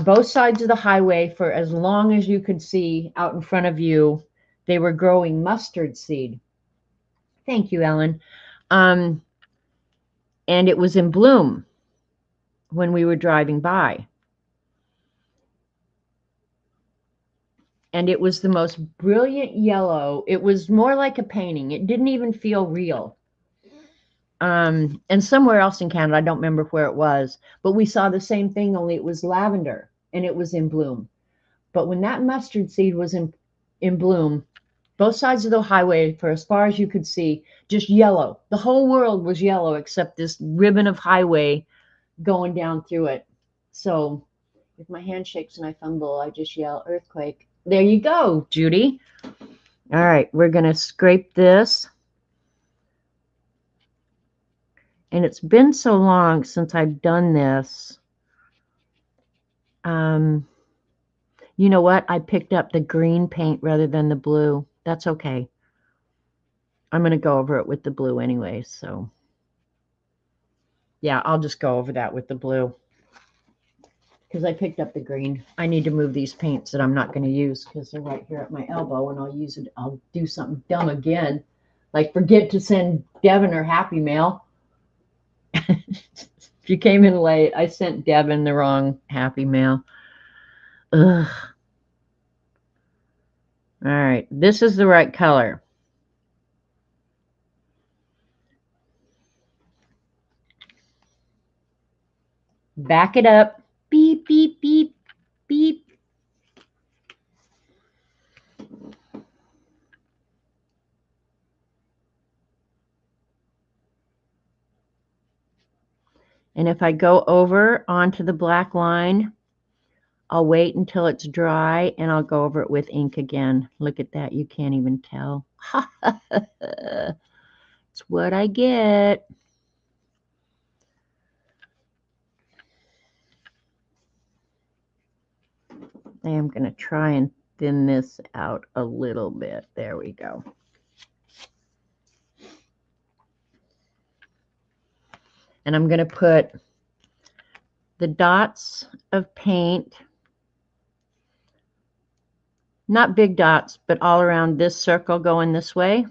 both sides of the highway, for as long as you could see out in front of you, they were growing mustard seed. Thank you, Ellen. And it was in bloom when we were driving by. And it was the most brilliant yellow. It was more like a painting. It didn't even feel real. And somewhere else in Canada, I don't remember where it was, but we saw the same thing, only it was lavender and it was in bloom. But when that mustard seed was in bloom, both sides of the highway, for as far as you could see, just yellow. The whole world was yellow except this ribbon of highway going down through it. So if my hand shakes and I fumble, I just yell earthquake. There you go, Judy. All right, we're going to scrape this. And it's been so long since I've done this. You know what? I picked up the green paint rather than the blue. That's okay. I'm going to go over it with the blue anyway. So, yeah, I'll just go over that with the blue. Because I picked up the green. I need to move these paints that I'm not going to use because they're right here at my elbow. And I'll use it. I'll do something dumb again. Like forget to send Devin her happy mail. If you came in late, I sent Devin the wrong happy mail. Ugh. All right, this is the right color. Back it up. Beep, beep, beep, beep. And if I go over onto the black line, I'll wait until it's dry and I'll go over it with ink again. Look at that. You can't even tell. It's what I get. I am going to try and thin this out a little bit. There we go. And I'm going to put the dots of paint, not big dots, but all around this circle going this way.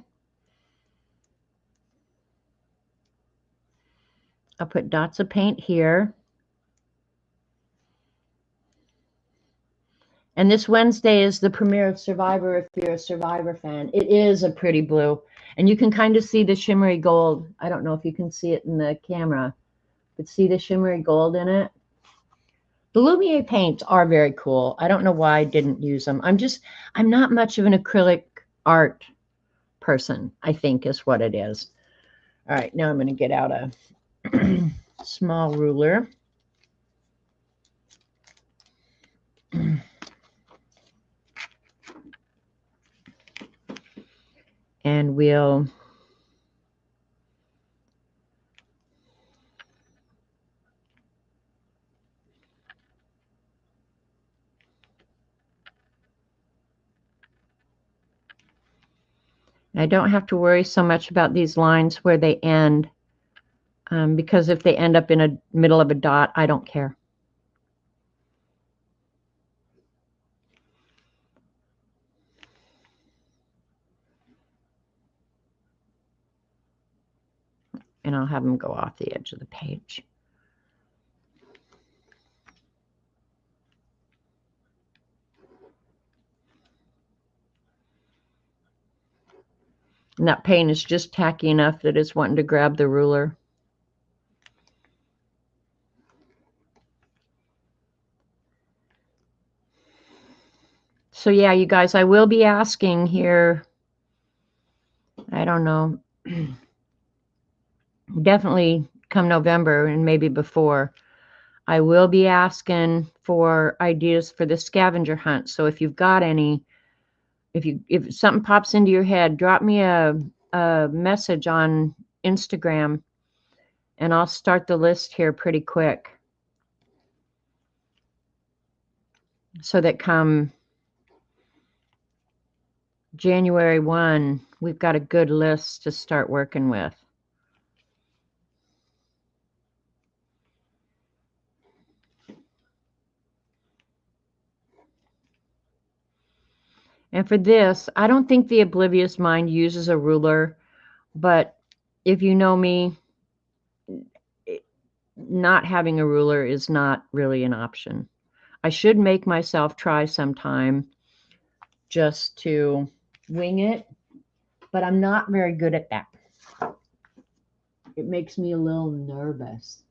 I'll put dots of paint here. And this Wednesday is the premiere of Survivor if you're a Survivor fan. It is a pretty blue. And you can kind of see the shimmery gold. I don't know if you can see it in the camera, but see the shimmery gold in it? The Lumiere paints are very cool. I don't know why I didn't use them. I'm not much of an acrylic art person, I think is what it is. All right, now I'm going to get out a small ruler. And we'll I don't have to worry so much about these lines where they end, because if they end up in a middle of a dot, I don't care. And I'll have them go off the edge of the page. And that paint is just tacky enough that it's wanting to grab the ruler. So yeah, you guys, I will be asking here, I don't know, definitely come November and maybe before, I will be asking for ideas for the scavenger hunt. So if you've got any, if something pops into your head, drop me a message on Instagram and I'll start the list here pretty quick. So that come January 1, we've got a good list to start working with. And for this, I don't think the Oblivious Mind uses a ruler But if you know me, not having a ruler is not really an option. I should make myself try sometime just to wing it, but I'm not very good at that. It makes me a little nervous.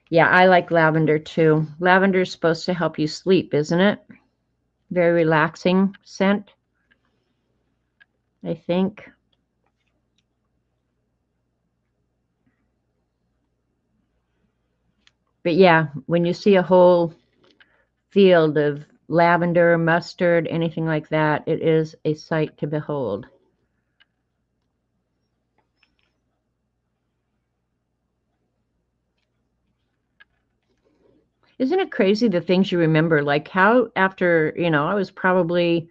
Yeah, I like lavender too. Lavender is supposed to help you sleep, isn't it? Very relaxing scent, I think. But yeah, when you see a whole field of lavender, mustard, anything like that, it is a sight to behold. Isn't it crazy the things you remember? Like how after, I was probably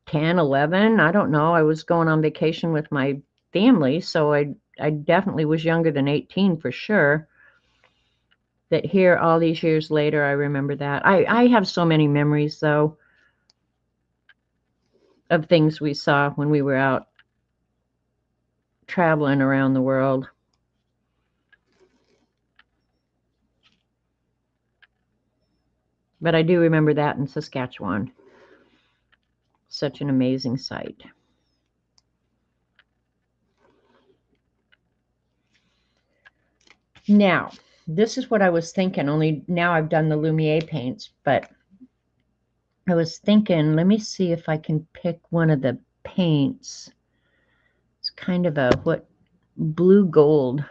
10, 11, I don't know. I was going on vacation with my family, so I definitely was younger than 18 for sure. That here all these years later, I remember that. I have so many memories, though, of things we saw when we were out traveling around the world. But I do remember that in Saskatchewan. Such an amazing sight. Now, this is what I was thinking, only now I've done the Lumiere paints, but I was thinking, let me see if I can pick one of the paints. It's kind of a blue gold.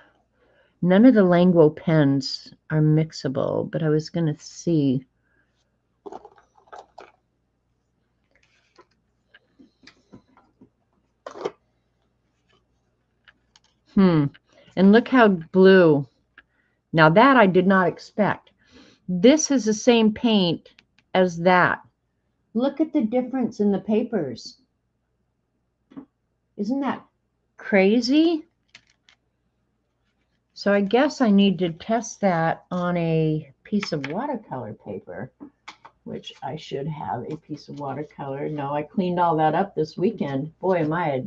None of the Languo pens are mixable, but I was going to see. And look how blue. Now that I did not expect. This is the same paint as that. Look at the difference in the papers. Isn't that crazy? So I guess I need to test that on a piece of watercolor paper, which I should have a piece of watercolor. No, I cleaned all that up this weekend. Boy, am I a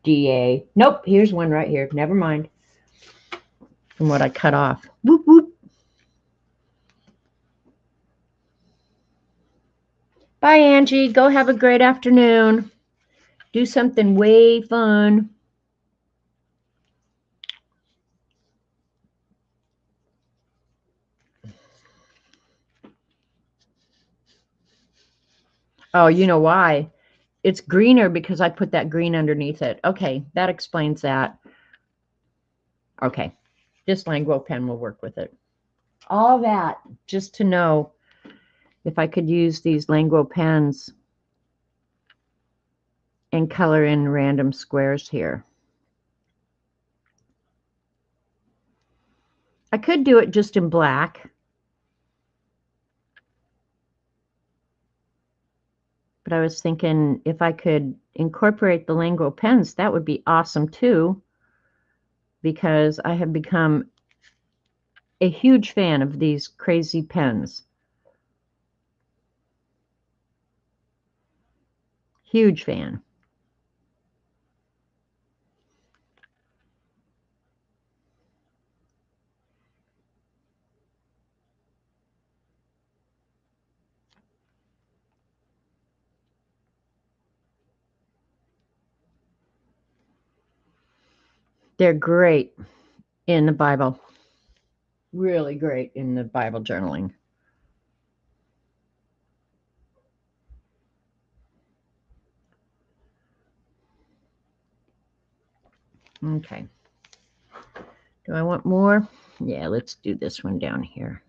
DA. Nope, here's one right here. Never mind. From what I cut off. Whoop, whoop. Bye, Angie. Go have a great afternoon. Do something way fun. Oh, you know why? It's greener because I put that green underneath it. Okay, that explains that. Okay, this Languo pen will work with it. All that just to know if I could use these Languo pens and color in random squares here. I could do it just in black. But I was thinking if I could incorporate the Languo pens, that would be awesome too, because I have become a huge fan of these crazy pens. Huge fan. They're great in the Bible. Really great in the Bible journaling. Okay. Do I want more? Yeah, let's do this one down here.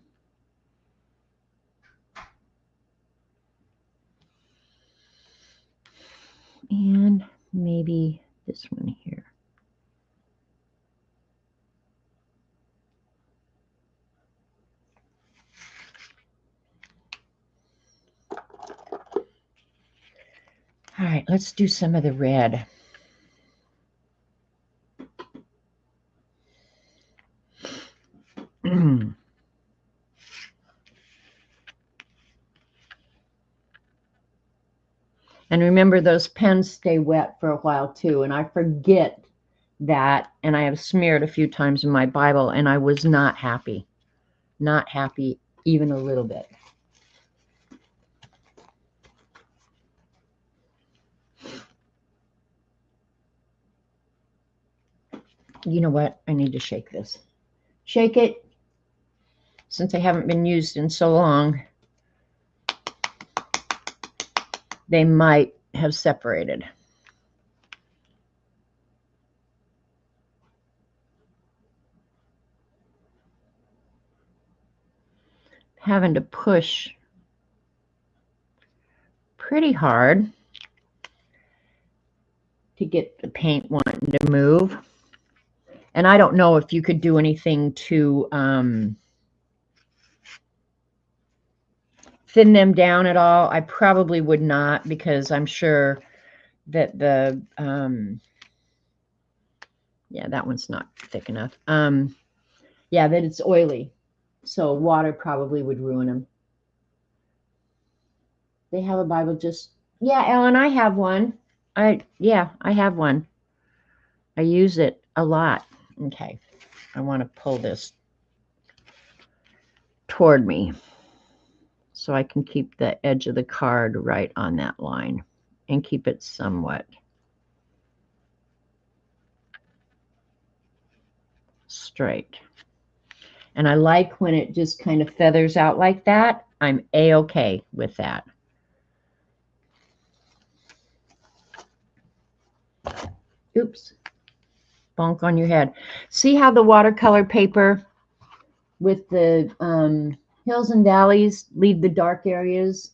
And maybe this one here. All right, let's do some of the red. remember those pens stay wet for a while too, and I forget that, and I have smeared a few times in my Bible, and I was not happy. Not happy even a little bit. You know what? I need to shake this. Shake it. Since they haven't been used in so long, they might have separated. Having to push pretty hard to get the paint wanting to move. And I don't know if you could do anything to thin them down at all. I probably would not, because I'm sure that the, yeah, that one's not thick enough. Yeah, that it's oily. So water probably would ruin them. They have a Bible just, yeah, Ellen, I have one. Yeah, I have one. I use it a lot. Okay, I want to pull this toward me so I can keep the edge of the card right on that line and keep it somewhat straight. And I like when it just kind of feathers out like that. I'm A-okay with that. Oops. Bonk on your head. See how the watercolor paper with the hills and valleys leave the dark areas?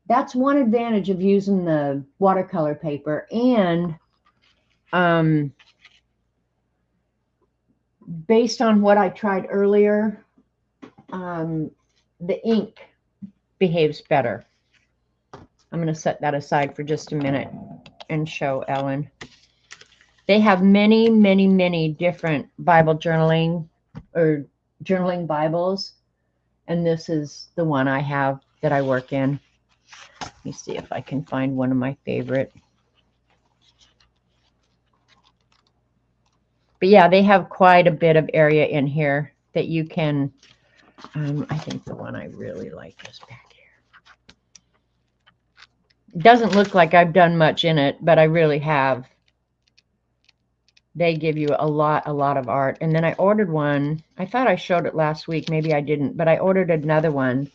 That's one advantage of using the watercolor paper. And based on what I tried earlier, the ink behaves better. I'm going to set that aside for just a minute and show Ellen. They have many, many, many different Bible journaling or journaling Bibles. And this is the one I have that I work in. Let me see if I can find one of my favorite. But yeah, they have quite a bit of area in here that you can, I think the one I really like is back here. It doesn't look like I've done much in it, but I really have. They give you a lot of art. And then I ordered one. I thought I showed it last week. Maybe I didn't, but I ordered another one.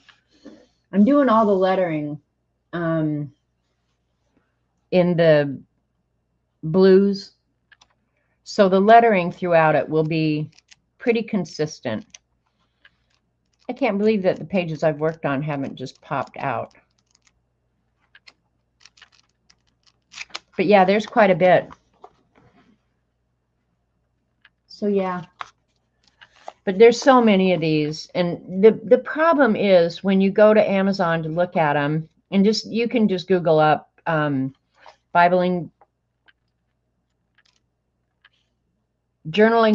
I'm doing all the lettering in the blues. So the lettering throughout it will be pretty consistent. I can't believe that the pages I've worked on haven't just popped out. But yeah, there's quite a bit. So yeah, but there's so many of these. And the problem is when you go to Amazon to look at them, and just you can just Google up journaling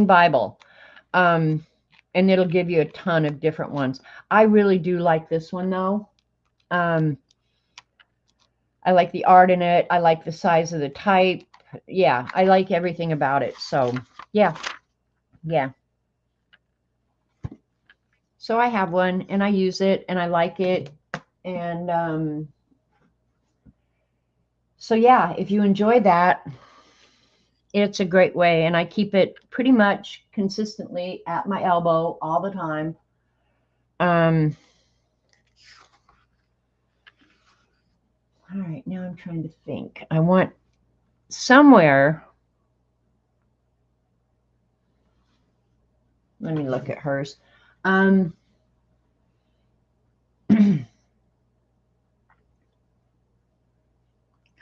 Bible, and it'll give you a ton of different ones. I really do like this one though. I like the art in it. I like the size of the type. Yeah, I like everything about it. So yeah. So I have one and I use it and I like it. And so yeah, if you enjoy that, it's a great way. And I keep it pretty much consistently at my elbow all the time. All right, now I'm trying to think. I want somewhere. Let me look at hers. Come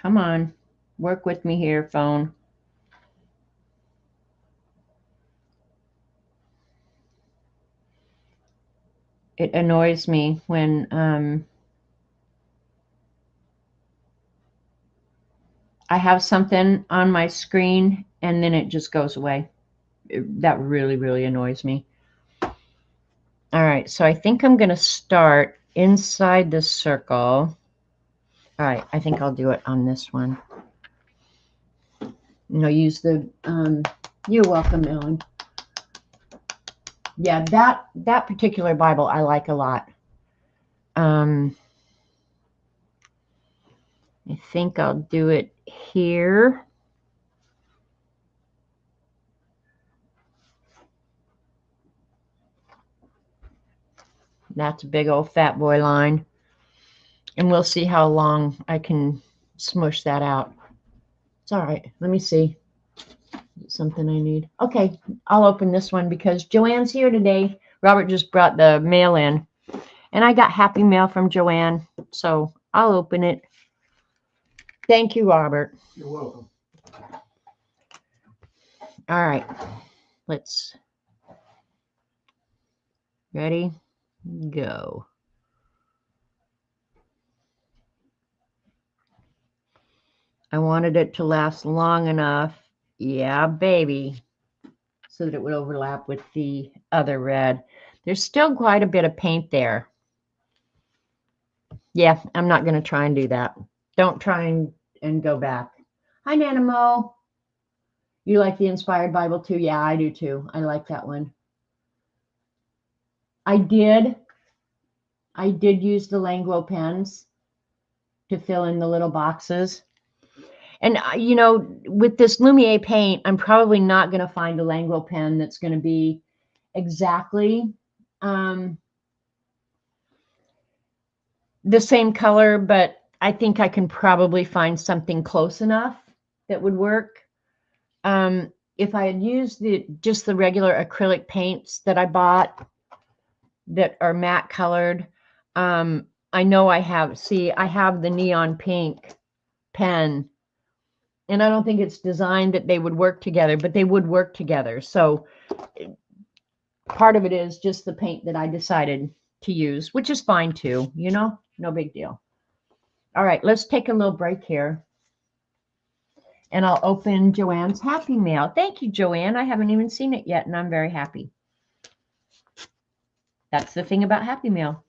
on, work with me here, phone. It annoys me when I have something on my screen and then it just goes away. That really, really annoys me. All right, so I think I'm going to start inside this circle. All right, I think I'll do it on this one. Use the, you're welcome, Ellen. Yeah, that particular Bible I like a lot. I think I'll do it here. That's a big old fat boy line. And we'll see how long I can smush that out. It's all right. Let me see. Something I need. Okay, I'll open this one because Joanne's here today. Robert just brought the mail in. And I got happy mail from Joanne. So I'll open it. Thank you, Robert. You're welcome. All right. Let's. Ready? Go. I wanted it to last long enough. Yeah, baby. So that it would overlap with the other red. There's still quite a bit of paint there. Yeah, I'm not going to try and do that. Don't try and go back. Hi, Nanamo. You like the Inspired Bible too? Yeah, I do too. I like that one. I did use the Langlo pens to fill in the little boxes. And, with this Lumiere paint, I'm probably not going to find a Langlo pen that's going to be exactly the same color, but I think I can probably find something close enough that would work. If I had used just the regular acrylic paints that I bought that are matte colored, I know I have the neon pink pen, and I don't think it's designed that they would work together, but they would work together. So part of it is just the paint that I decided to use, which is fine too, no big deal. All right, let's take a little break here. And I'll open Joanne's Happy Mail. Thank you, Joanne. I haven't even seen it yet, and I'm very happy. That's the thing about Happy Mail.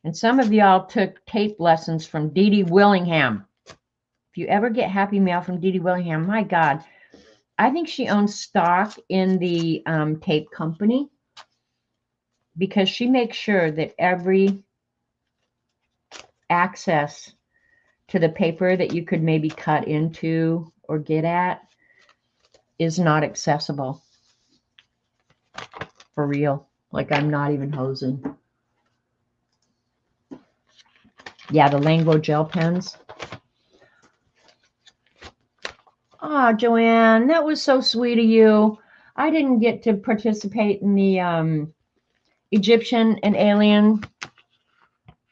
And some of y'all took tape lessons from Dee Dee Willingham. If you ever get Happy Mail from Dee Dee Willingham, my God, I think she owns stock in the tape company because she makes sure that every access to the paper that you could maybe cut into or get at is not accessible. For real. Like, I'm not even hosing. Yeah, the Langlo gel pens. Ah, Joanne, that was so sweet of you. I didn't get to participate in the Egyptian and alien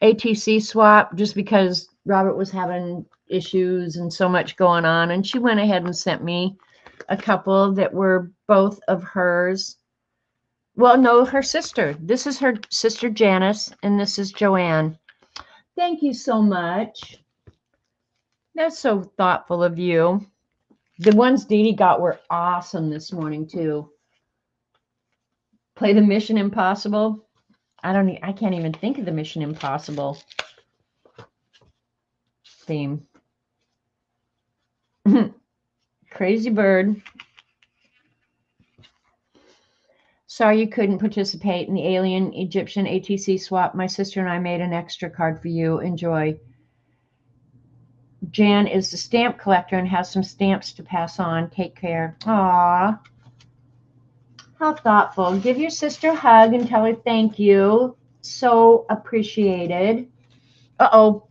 ATC swap just because Robert was having issues and so much going on. And she went ahead and sent me a couple that were both of hers. Well, no, her sister. This is her sister Janice, and this is Joanne. Thank you so much. That's so thoughtful of you. The ones Dee Dee got were awesome this morning, too. Play the Mission Impossible. I can't even think of the Mission Impossible theme. Crazy Bird. Sorry you couldn't participate in the Alien Egyptian ATC swap. My sister and I made an extra card for you. Enjoy. Jan is the stamp collector and has some stamps to pass on. Take care. Aw. How thoughtful. Give your sister a hug and tell her thank you. So appreciated. Uh-oh.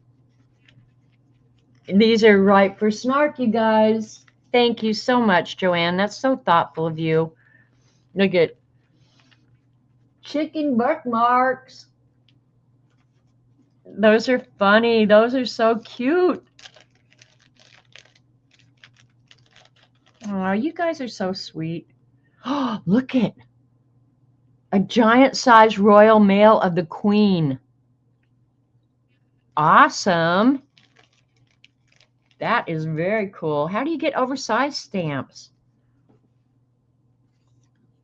These are ripe for snark, you guys. Thank you so much, Joanne. That's so thoughtful of you. Look at chicken birthmarks. Those are funny. Those are so cute. Oh, you guys are so sweet. Oh, look at a giant size royal mail of the Queen. Awesome. That is very cool. How do you get oversized stamps?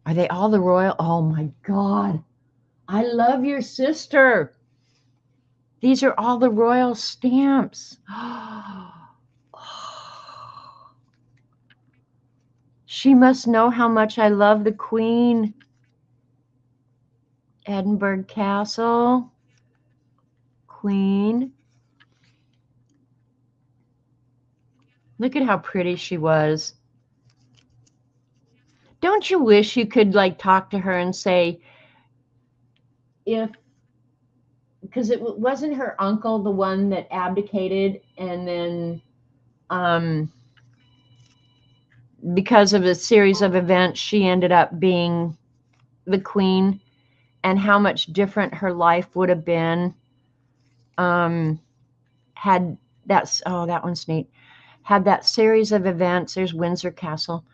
Are they all the royal? Oh my God. I love your sister. These are all the royal stamps. She must know how much I love the Queen. Edinburgh Castle. Queen. Look at how pretty she was. Don't you wish you could like talk to her and say, because it wasn't her uncle the one that abdicated, and then because of a series of events, she ended up being the queen, and how much different her life would have been had that one's neat. Had that series of events. There's Windsor Castle.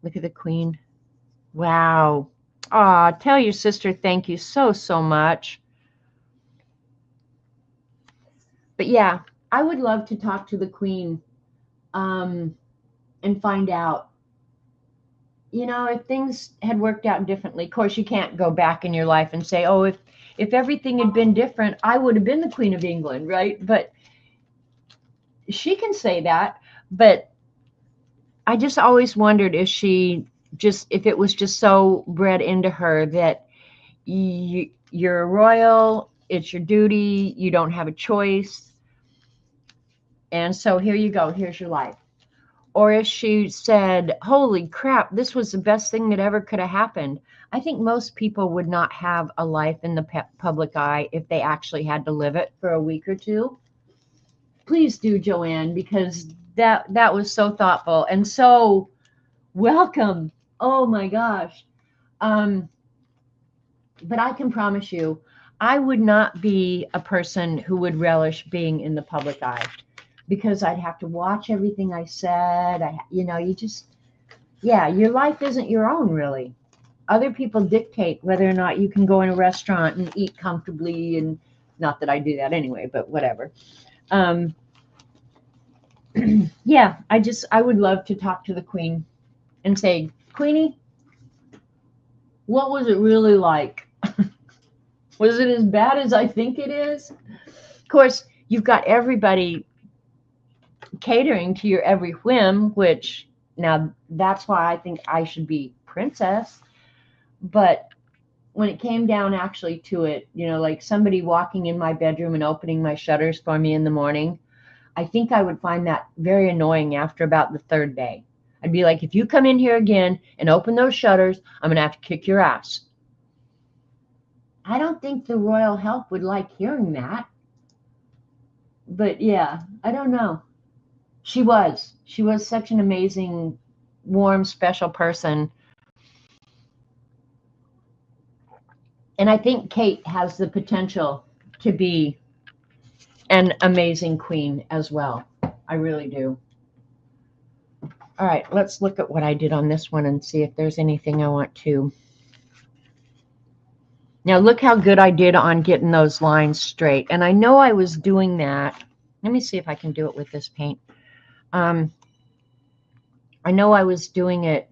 Look at the Queen. Wow. Aw, tell your sister thank you so much. But yeah, I would love to talk to the Queen and find out, if things had worked out differently. Of course, you can't go back in your life and say, oh, if everything had been different, I would have been the Queen of England, right? But she can say that. But I just always wondered if it was just so bred into her that you're royal, it's your duty, you don't have a choice. And so here you go, here's your life. Or if she said, holy crap, this was the best thing that ever could have happened. I think most people would not have a life in the public eye if they actually had to live it for a week or two. Please do, Joanne, because that was so thoughtful and so welcome. Oh my gosh. But I can promise you, I would not be a person who would relish being in the public eye, because I'd have to watch everything I said. Your life isn't your own, really. Other people dictate whether or not you can go in a restaurant and eat comfortably, and not that I do that anyway, but whatever. Yeah, I would love to talk to the Queen and say, Queenie, what was it really like? Was it as bad as I think it is? Of course, you've got everybody catering to your every whim, which now that's why I think I should be princess. But when it came down actually to it, like somebody walking in my bedroom and opening my shutters for me in the morning, I think I would find that very annoying after about the third day. I'd be like, if you come in here again and open those shutters, I'm going to have to kick your ass. I don't think the royal help would like hearing that. But yeah, I don't know. She was such an amazing, warm, special person. And I think Kate has the potential to be an amazing queen as well. I really do. All right, let's look at what I did on this one and see if there's anything I want to. Now look how good I did on getting those lines straight. And I know I was doing that. Let me see if I can do it with this paint. I know I was doing it.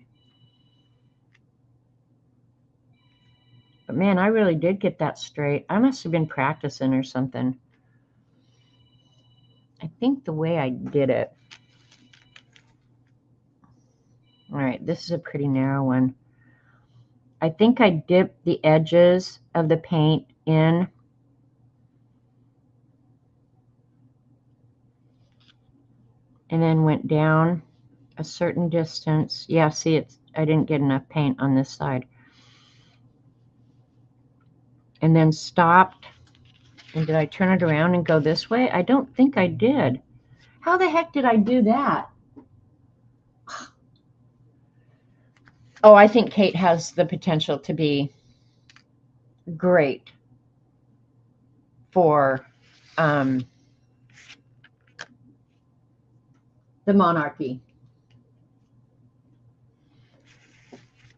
But man, I really did get that straight. I must have been practicing or something. I think the way I did it. All right, this is a pretty narrow one. I think I dipped the edges of the paint in. And then went down a certain distance. Yeah, see, I didn't get enough paint on this side. And then stopped. And did I turn it around and go this way? I don't think I did. How the heck did I do that? Oh, I think Kate has the potential to be great for the monarchy.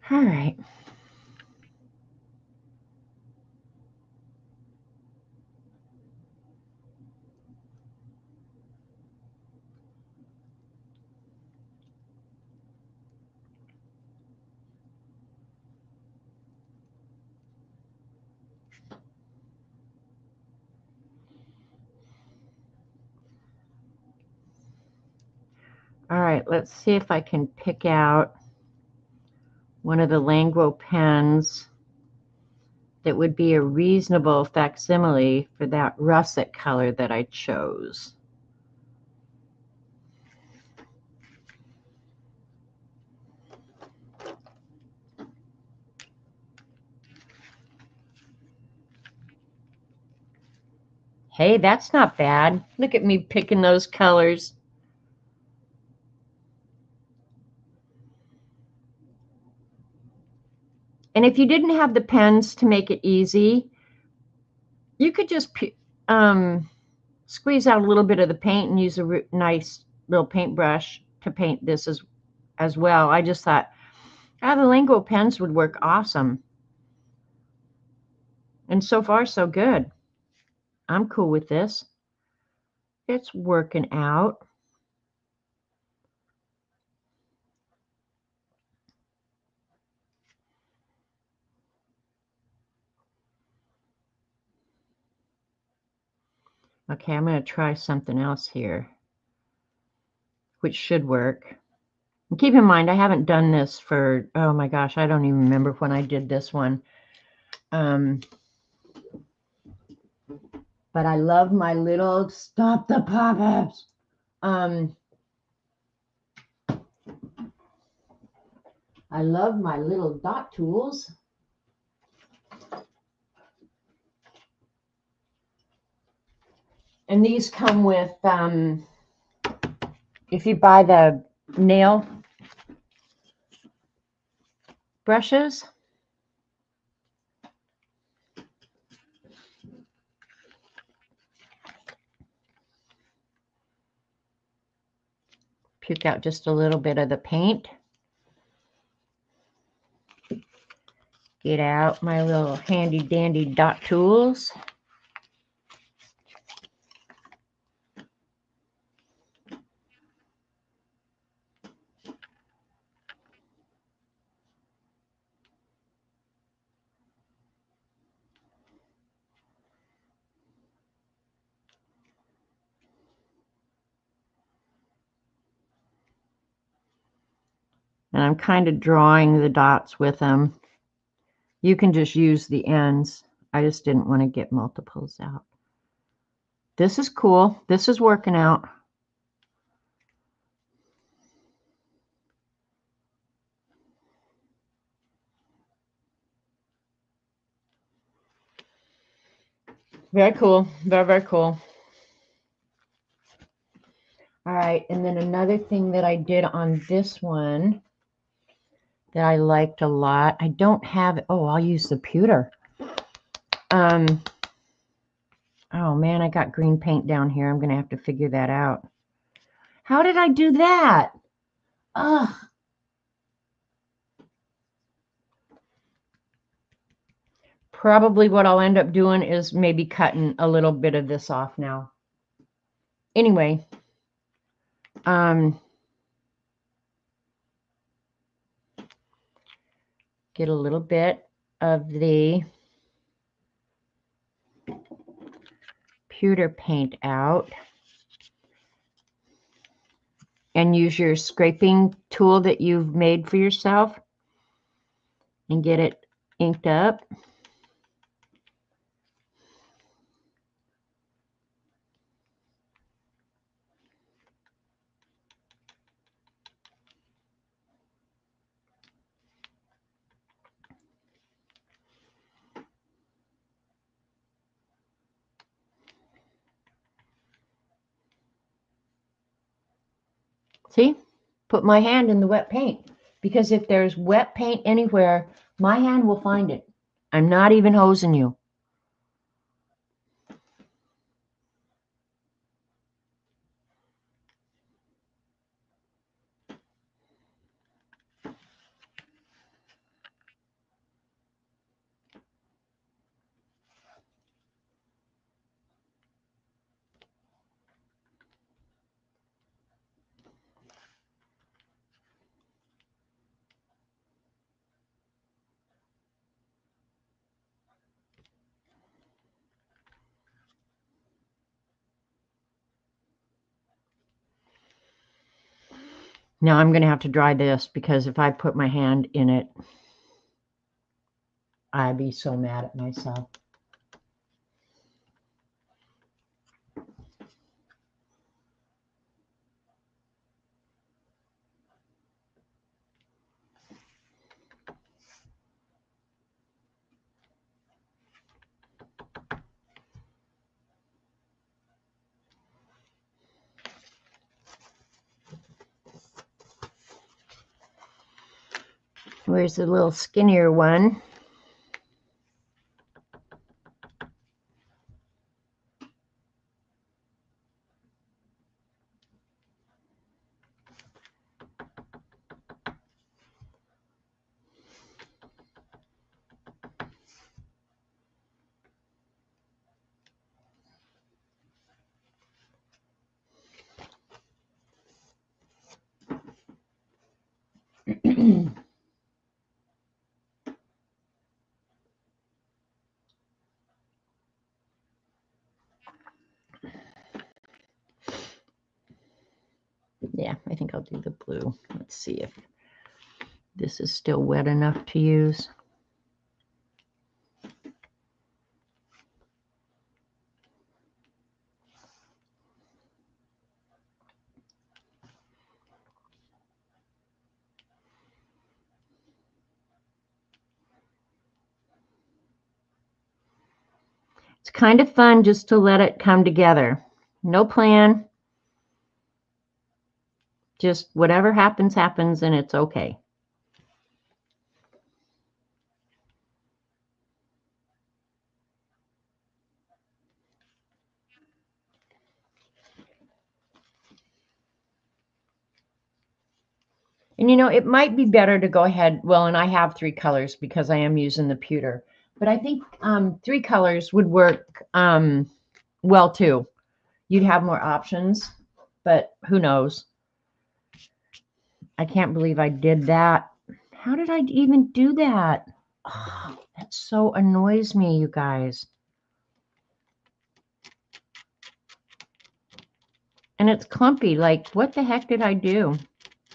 All right. All right, let's see if I can pick out one of the Languo pens that would be a reasonable facsimile for that russet color that I chose. Hey, that's not bad. Look at me picking those colors. And if you didn't have the pens to make it easy, you could just squeeze out a little bit of the paint and use a nice little paintbrush to paint this as well. I just thought, the Languo pens would work awesome. And so far, so good. I'm cool with this. It's working out. Okay, I'm going to try something else here, which should work. And keep in mind, I haven't done this for, oh my gosh, I don't even remember when I did this one. But I love my little, stop the pop-ups. I love my little dot tools. And these come with, if you buy the nail brushes, puke out just a little bit of the paint. Get out my little handy dandy dot tools. And I'm kind of drawing the dots with them. You can just use the ends. I just didn't want to get multiples out. This is cool. This is working out. Very cool. Very, very cool. All right. And then another thing that I did on this one that I liked a lot. I don't have, oh, I'll use the pewter. Oh man, I got green paint down here. I'm going to have to figure that out. How did I do that? Ugh. Probably what I'll end up doing is maybe cutting a little bit of this off now. Anyway, get a little bit of the pewter paint out and use your scraping tool that you've made for yourself and get it inked up. See, put my hand in the wet paint, because if there's wet paint anywhere, my hand will find it. I'm not even hosing you. Now I'm going to have to dry this because if I put my hand in it, I'd be so mad at myself. Where's the little skinnier one? Yeah, I think I'll do the blue. Let's see if this is still wet enough to use. It's kind of fun just to let it come together. No plan. Just whatever happens, happens, and it's okay. And you know, it might be better to go ahead. Well, and I have 3 colors because I am using the pewter. But I think 3 colors would work well too. You'd have more options, but who knows? I can't believe I did that. How did I even do that? Oh, that so annoys me, you guys. And it's clumpy. Like, what the heck did I do?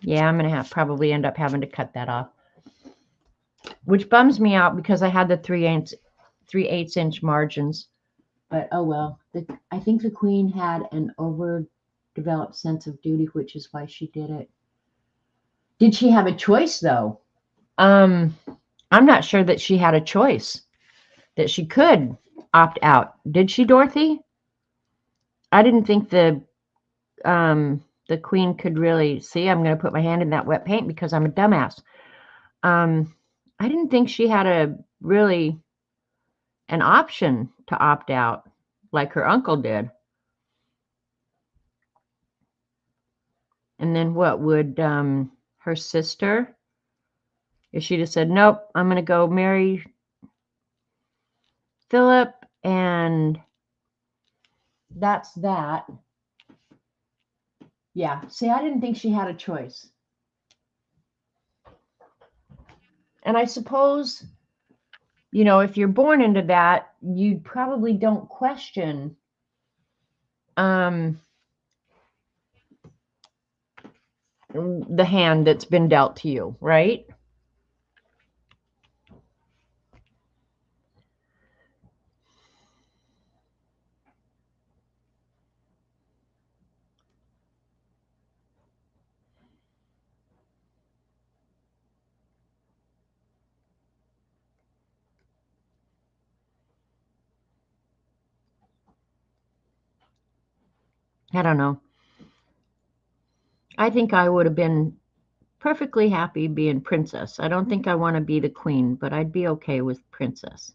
Yeah, I'm going to probably end up having to cut that off. Which bums me out because I had the 3/8 inch margins. But oh well. I think the queen had an overdeveloped sense of duty, which is why she did it. Did she have a choice though? I'm not sure that she had a choice. That she could opt out. Did she, Dorothy? I didn't think the queen could really see. I'm going to put my hand in that wet paint because I'm a dumbass. I didn't think she had an option to opt out like her uncle did. And then what would her sister, if she'd have said, nope, I'm going to go marry Philip, and that's that. Yeah, see, I didn't think she had a choice. And I suppose, you know, if you're born into that, you probably don't question the hand that's been dealt to you, right? I don't know. I think I would have been perfectly happy being princess. I don't think I want to be the queen, but I'd be okay with princess.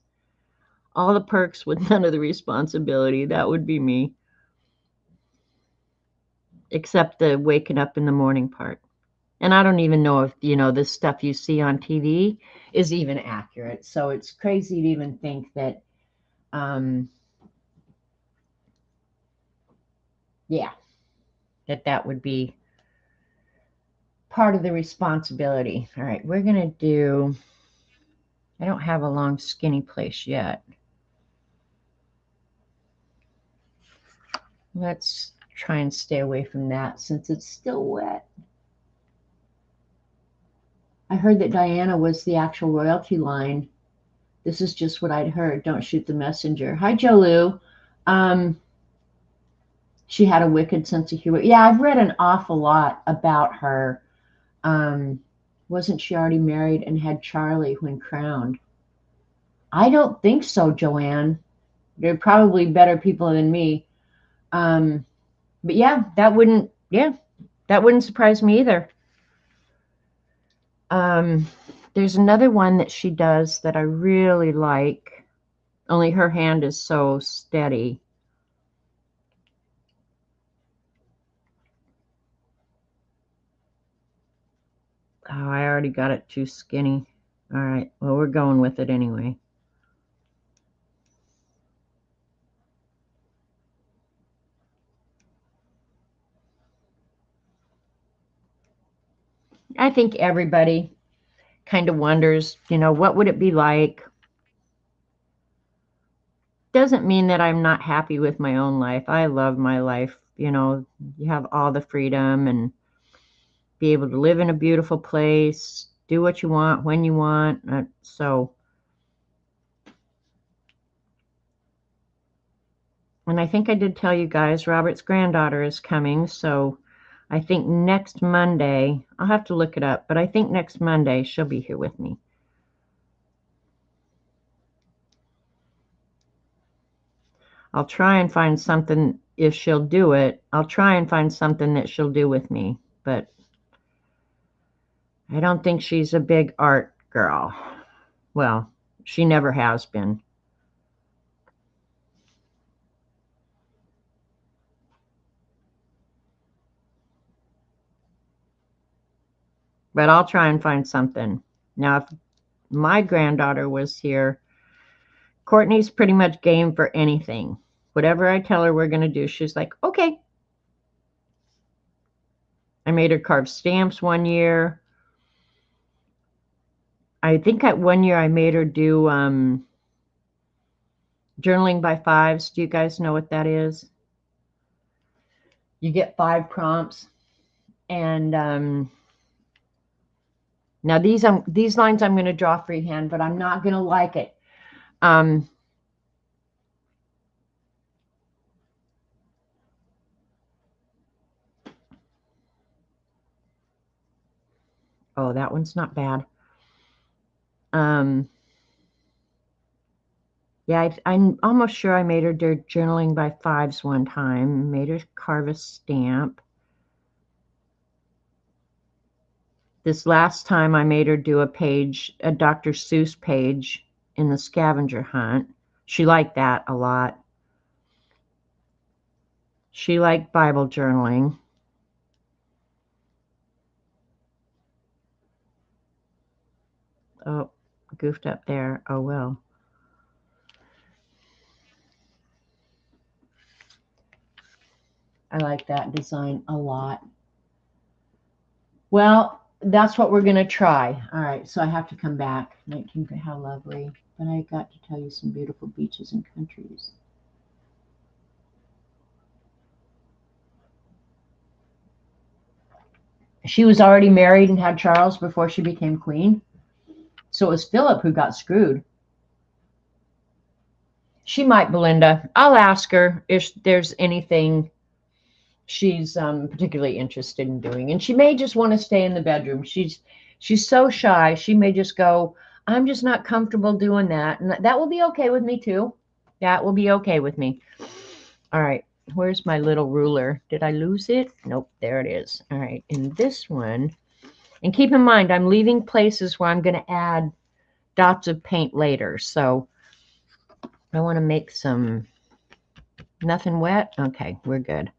All the perks with none of the responsibility. That would be me. Except the waking up in the morning part. And I don't even know if, you know, this stuff you see on TV is even accurate. So it's crazy to even think that, yeah, that would be part of the responsibility. All right, we're going to do, I don't have a long skinny place yet. Let's try and stay away from that since it's still wet. I heard that Diana was the actual royalty line. This is just what I'd heard. Don't shoot the messenger. Hi, Jolu. Um, she had a wicked sense of humor. Yeah, I've read an awful lot about her. Um, wasn't she already married and had Charlie when crowned? I don't think so, Joanne. They're probably better people than me. Um, but yeah, that wouldn't surprise me either. Um, there's another one that she does that I really like, only her hand is so steady. Oh, I already got it too skinny. All right, well, we're going with it anyway. I think everybody kind of wonders, what would it be like? Doesn't mean that I'm not happy with my own life. I love my life. You have all the freedom and be able to live in a beautiful place, do what you want when you want. And I think I did tell you guys, Robert's granddaughter is coming. So I think next Monday, I'll have to look it up, but I think next Monday she'll be here with me. I'll try and find something, if she'll do it, I'll try and find something that she'll do with me, but I don't think she's a big art girl. Well, she never has been. But I'll try and find something. Now, if my granddaughter was here, Courtney's pretty much game for anything. Whatever I tell her we're going to do, she's like, okay. I made her carve stamps one year. I think at one year I made her do journaling by fives. Do you guys know what that is? You get 5 prompts, and now these lines I'm going to draw freehand, but I'm not going to like it. Oh, that one's not bad. Yeah, I'm almost sure I made her do journaling by fives one time. Made her carve a stamp. This last time I made her do a page, a Dr. Seuss page in the scavenger hunt. She liked that a lot. She liked Bible journaling. Oh, goofed up there. Oh, well. I like that design a lot. Well, that's what we're going to try. All right, so I have to come back. 19, how lovely. But I got to tell you some beautiful beaches and countries. She was already married and had Charles before she became queen. So it was Philip who got screwed. She might, Belinda. I'll ask her if there's anything she's particularly interested in doing. And she may just want to stay in the bedroom. She's so shy. She may just go, I'm just not comfortable doing that. And that will be okay with me too. That will be okay with me. All right. Where's my little ruler? Did I lose it? Nope. There it is. All right. And this one, and keep in mind, I'm leaving places where I'm going to add dots of paint later. So I want to make some, nothing wet. Okay, we're good.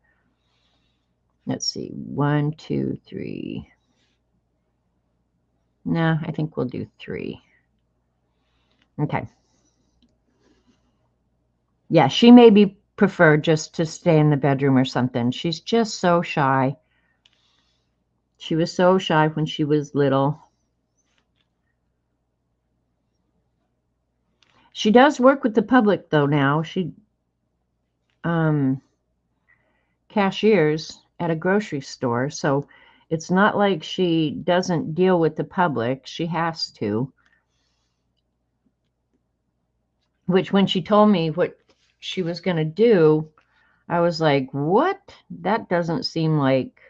Let's see, 1, 2, 3. No, I think we'll do 3. Okay. Yeah, she may be prefer just to stay in the bedroom or something. She's just so shy. She was so shy when she was little. She does work with the public though now. She cashiers at a grocery store. So It's not like she doesn't deal with the public. She has to. Which when she told me what she was going to do, I was like, what? That doesn't seem like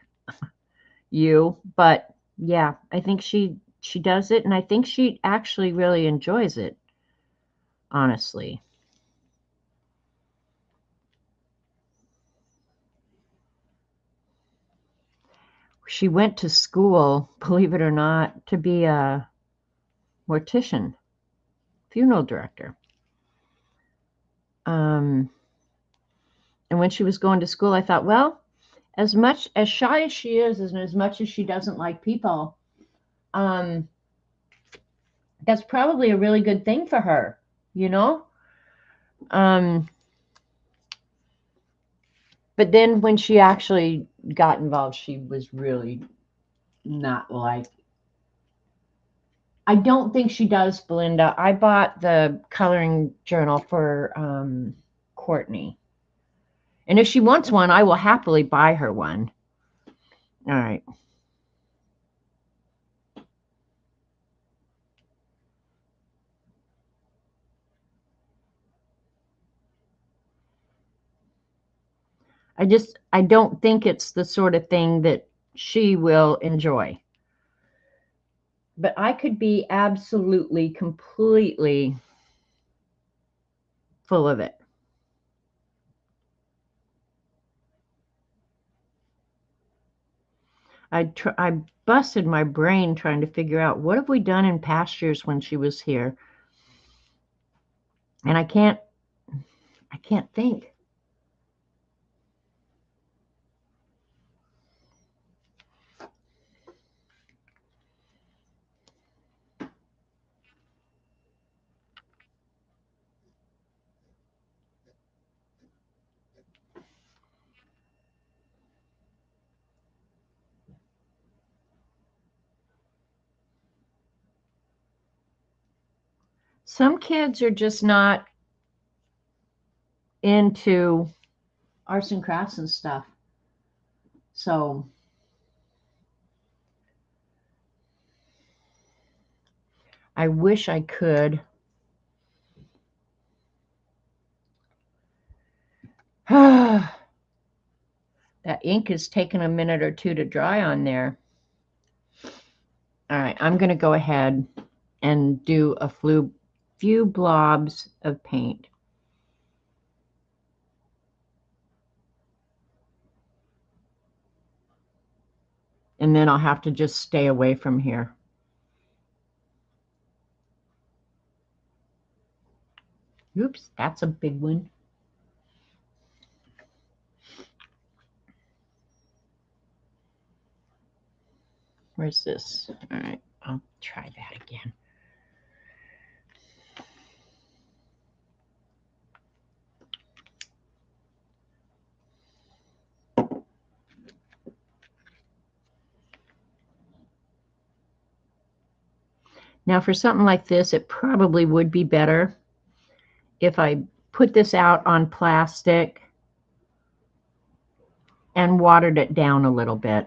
you. But yeah, I think she does it, and I think she actually really enjoys it, honestly. She went to school, believe it or not, to be a mortician, funeral director. And when she was going to school, I thought, well, as much as shy as she is, and as much as she doesn't like people, um, that's probably a really good thing for her, you know? Um, but then when she actually got involved, she was really not like. I don't think she does, Belinda. I bought the coloring journal for Courtney. And if she wants one, I will happily buy her one. All right. I don't think it's the sort of thing that she will enjoy. But I could be absolutely, completely full of it. I busted my brain trying to figure out what have we done in past years when she was here, and I can't think. Some kids are just not into arts and crafts and stuff. So I wish I could. That ink is taking a minute or two to dry on there. All right, I'm going to go ahead and do a few blobs of paint. And then I'll have to just stay away from here. Oops, that's a big one. Where's this? All right, I'll try that again. Now for something like this, it probably would be better if I put this out on plastic and watered it down a little bit.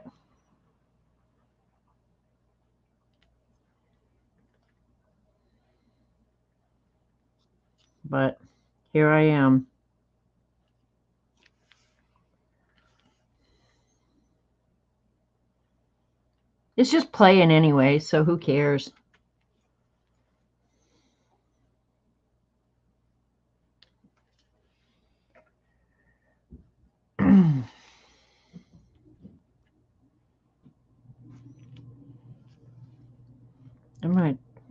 But here I am. It's just playing anyway, so who cares?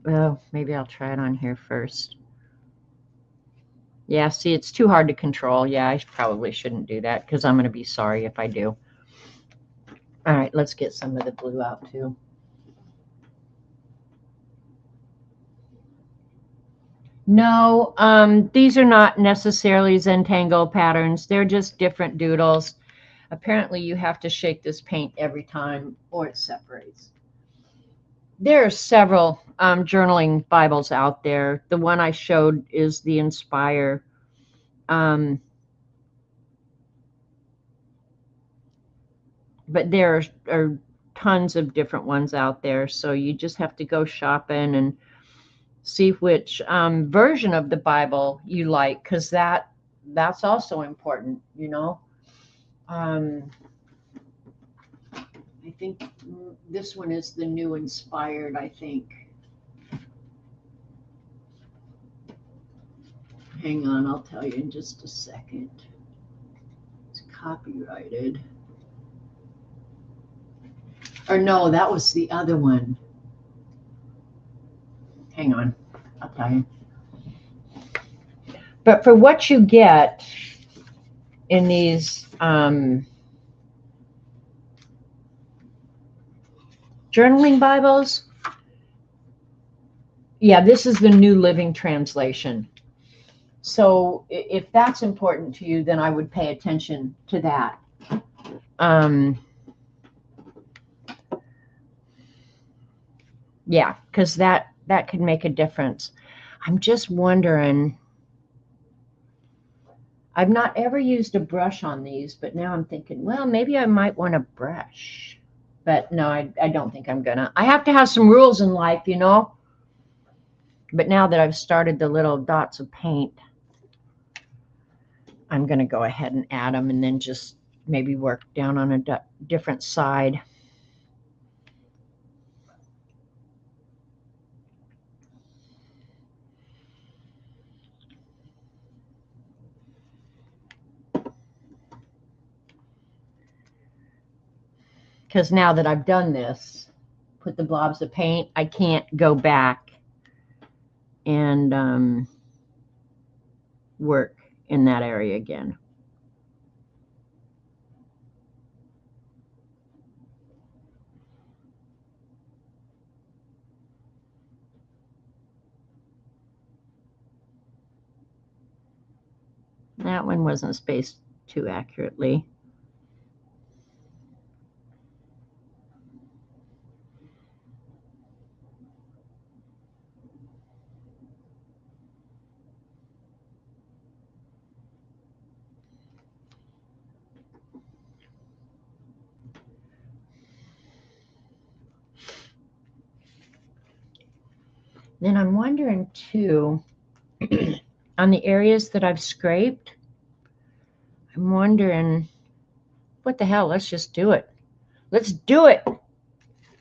Well, maybe I'll try it on here first. Yeah, see, it's too hard to control. Yeah, I probably shouldn't do that because I'm going to be sorry if I do. All right, let's get some of the blue out too. No, these are not necessarily Zentangle patterns. They're just different doodles. Apparently, you have to shake this paint every time or it separates. There are several journaling Bibles out there. The one I showed is the Inspire. But there are tons of different ones out there. So you just have to go shopping and see which version of the Bible you like, because that's also important, you know. I think this one is the New Inspired, I think. Hang on, I'll tell you in just a second. It's copyrighted. Or no, that was the other one. Hang on, I'll tell you. But for what you get in these journaling Bibles, yeah, this is the New Living Translation. So if that's important to you, then I would pay attention to that. Yeah, because that could make a difference. I'm just wondering, I've not ever used a brush on these, but now I'm thinking, well, maybe I might want a brush. But no, I don't think I'm gonna. I have to have some rules in life, you know. But now that I've started the little dots of paint, I'm gonna go ahead and add them and then just maybe work down on a different side. Because now that I've done this, put the blobs of paint, I can't go back and work in that area again. That one wasn't spaced too accurately. Then I'm wondering too, on the areas that I've scraped, I'm wondering, what the hell, let's just do it. Let's do it.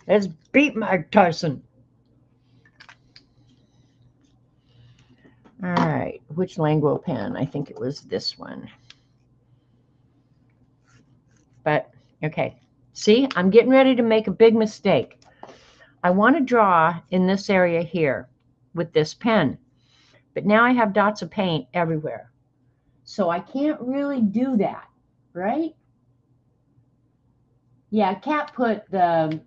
Let's beat Mike Tyson. All right, which Languo pen? I think it was this one. But, okay. See, I'm getting ready to make a big mistake. I want to draw in this area here with this pen. But now I have dots of paint everywhere. So I can't really do that, right? Yeah, Kat put the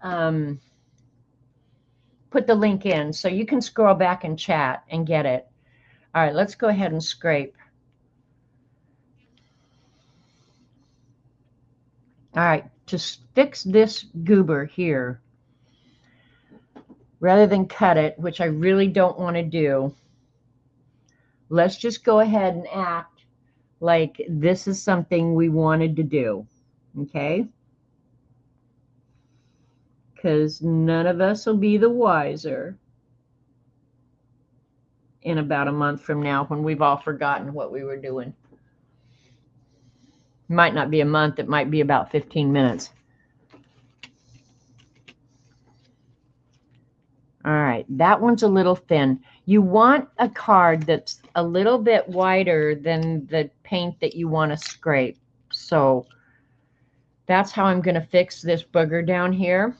link in, so you can scroll back and chat and get it. All right, let's go ahead and scrape. All right, to fix this goober here, rather than cut it, which I really don't want to do, let's just go ahead and act like this is something we wanted to do, okay? Because none of us will be the wiser in about a month from now when we've all forgotten what we were doing. It might not be a month, it might be about 15 minutes. All right, that one's a little thin. You want a card that's a little bit wider than the paint that you want to scrape. So that's how I'm going to fix this booger down here.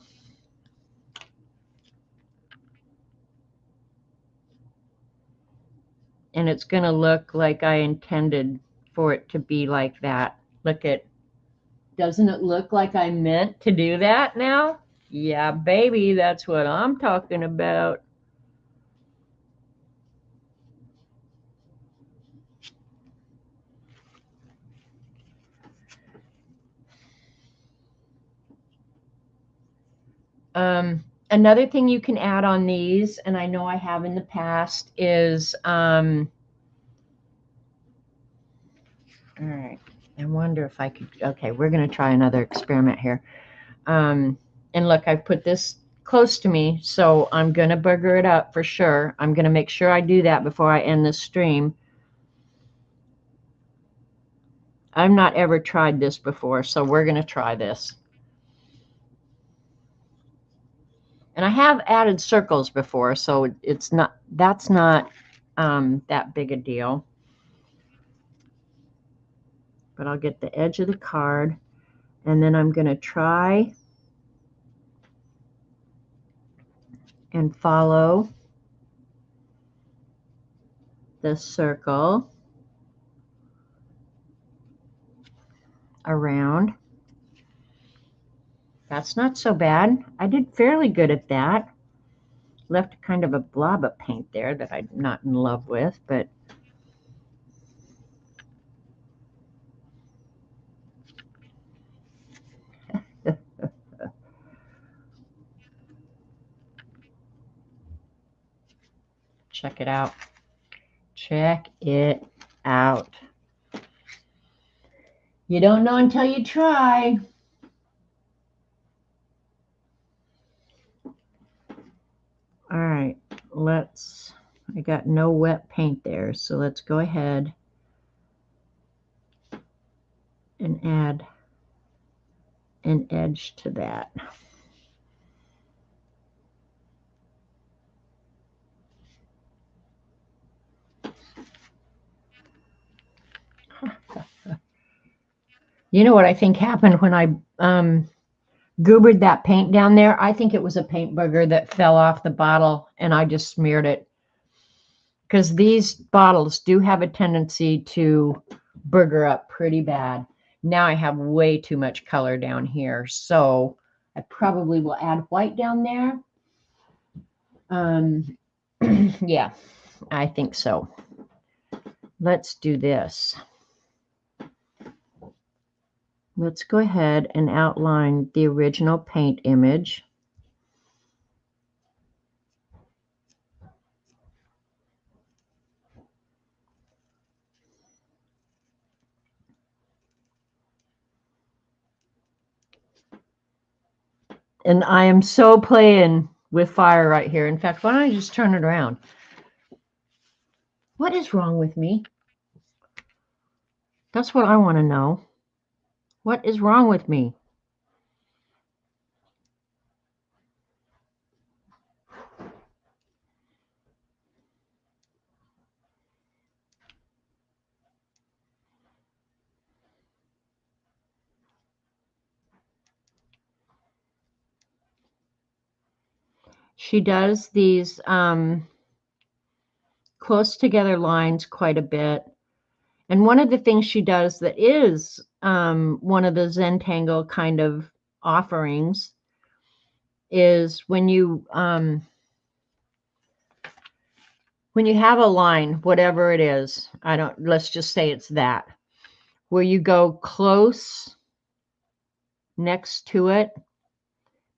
And it's going to look like I intended for it to be like that. Look at, doesn't it look like I meant to do that now? Yeah, baby, that's what I'm talking about. Another thing you can add on these, and I know I have in the past, is, all right, I wonder if I could, okay, we're going to try another experiment here. And look, I put this close to me, so I'm going to burger it up for sure. I'm going to make sure I do that before I end this stream. I've not ever tried this before, so we're going to try this. And I have added circles before, so it's not, that's not that big a deal. But I'll get the edge of the card, and then I'm going to try and follow the circle around. That's not so bad. I did fairly good at that. Left kind of a blob of paint there that I'm not in love with, but check it out. Check it out. You don't know until you try. All right, I got no wet paint there, so let's go ahead and add an edge to that. You know what I think happened when I goobered that paint down there? I think it was a paint booger that fell off the bottle and I just smeared it. Because these bottles do have a tendency to booger up pretty bad. Now I have way too much color down here, so I probably will add white down there. Yeah, I think so. Let's do this. Let's go ahead and outline the original paint image. And I am so playing with fire right here. In fact, why don't I just turn it around? What is wrong with me? That's what I want to know. What is wrong with me? She does these close together lines quite a bit. And one of the things she does that is one of the Zentangle kind of offerings is when you have a line, whatever it is, let's just say it's that, where you go close next to it,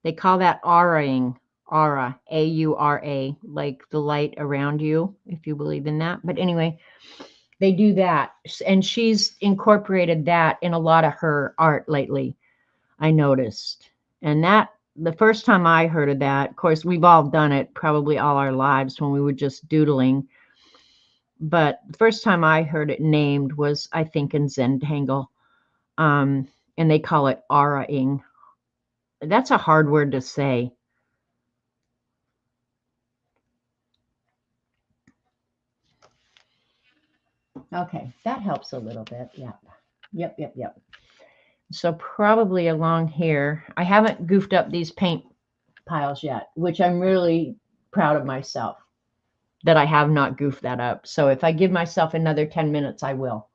they call that auraing, aura, A-U-R-A, like the light around you, if you believe in that. But anyway, they do that. And she's incorporated that in a lot of her art lately, I noticed. And that, the first time I heard of that, of course, we've all done it probably all our lives when we were just doodling. But the first time I heard it named was, I think, in Zentangle. And they call it auraing. That's a hard word to say. Okay, that helps a little bit. Yeah. Yep. So probably along here, I haven't goofed up these paint piles yet, which I'm really proud of myself that I have not goofed that up. So if I give myself another 10 minutes, I will.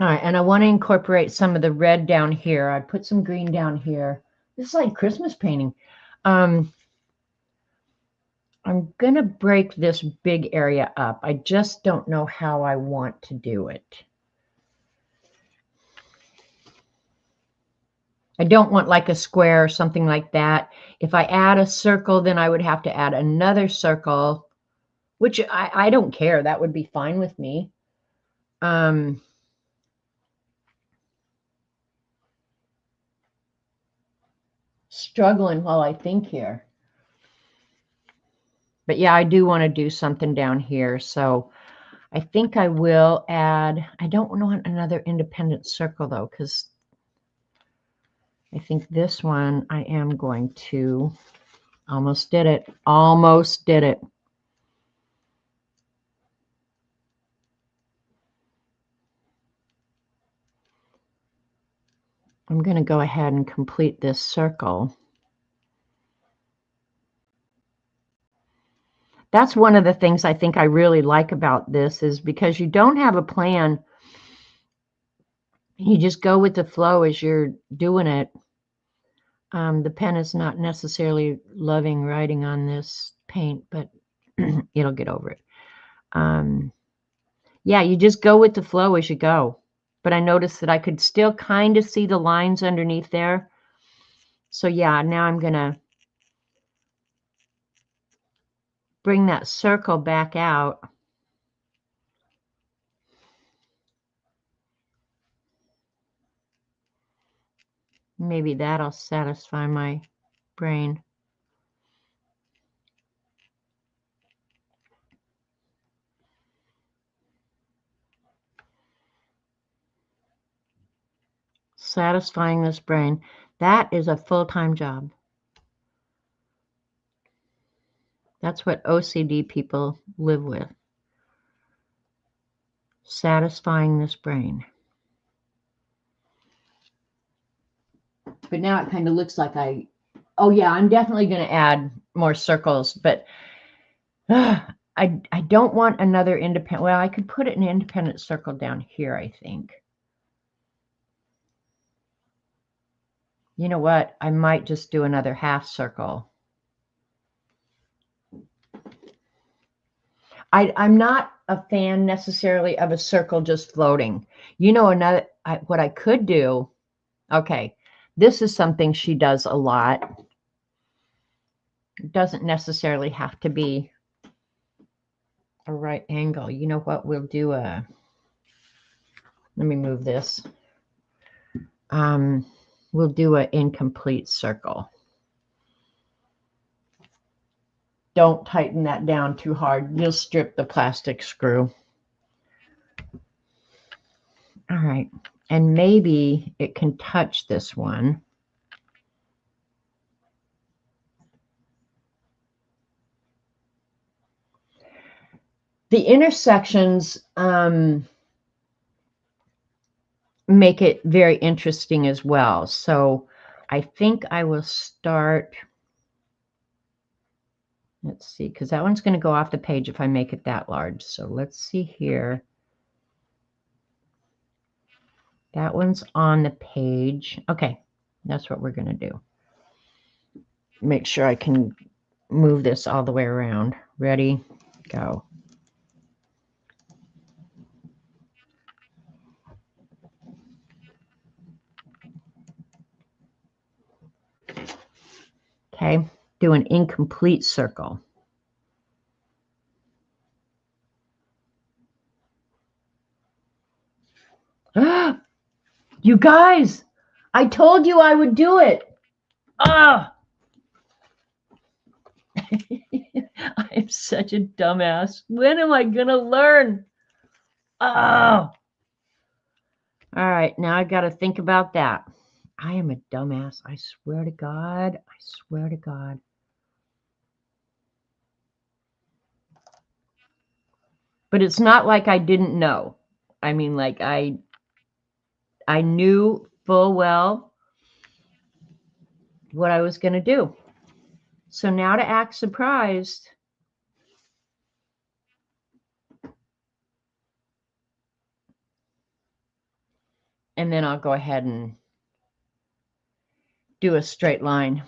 All right, and I want to incorporate some of the red down here. I put some green down here. This is like Christmas painting. I'm going to break this big area up. I just don't know how I want to do it. I don't want like a square or something like that. If I add a circle, then I would have to add another circle, which I don't care. That would be fine with me. struggling while I think here. But yeah, I do want to do something down here. So I think I will add, I don't want another independent circle though, because I think this one I am going to, almost did it, almost did it. I'm going to go ahead and complete this circle. That's one of the things I think I really like about this is because you don't have a plan. You just go with the flow as you're doing it. The pen is not necessarily loving writing on this paint, but it'll get over it. Yeah, you just go with the flow as you go. But I noticed that I could still kind of see the lines underneath there. So yeah, now I'm going to bring that circle back out. Maybe that'll satisfy my brain. Satisfying this brain. That is a full-time job. That's what OCD people live with. Satisfying this brain. But now it kind of looks like oh yeah, I'm definitely going to add more circles, but I don't want another independent, well, I could put an independent circle down here, I think. You know what? I might just do another half circle. I'm not a fan necessarily of a circle just floating. You know, what I could do, okay, this is something she does a lot. It doesn't necessarily have to be a right angle. You know what? We'll do let me move this. We'll do an incomplete circle. Don't tighten that down too hard. You'll strip the plastic screw. All right. And maybe it can touch this one. The intersections make it very interesting as well. So I think I will start, let's see, because that one's going to go off the page if I make it that large. So let's see here. That one's on the page. Okay, that's what we're going to do. Make sure I can move this all the way around. Ready, go. Okay, do an incomplete circle. You guys, I told you I would do it. Ah! I'm such a dumbass. When am I going to learn? Oh! All right, now I got to think about that. I am a dumbass. I swear to God. I swear to God. But it's not like I didn't know. I mean, like I knew full well what I was going to do. So now to act surprised. And then I'll go ahead and do a straight line.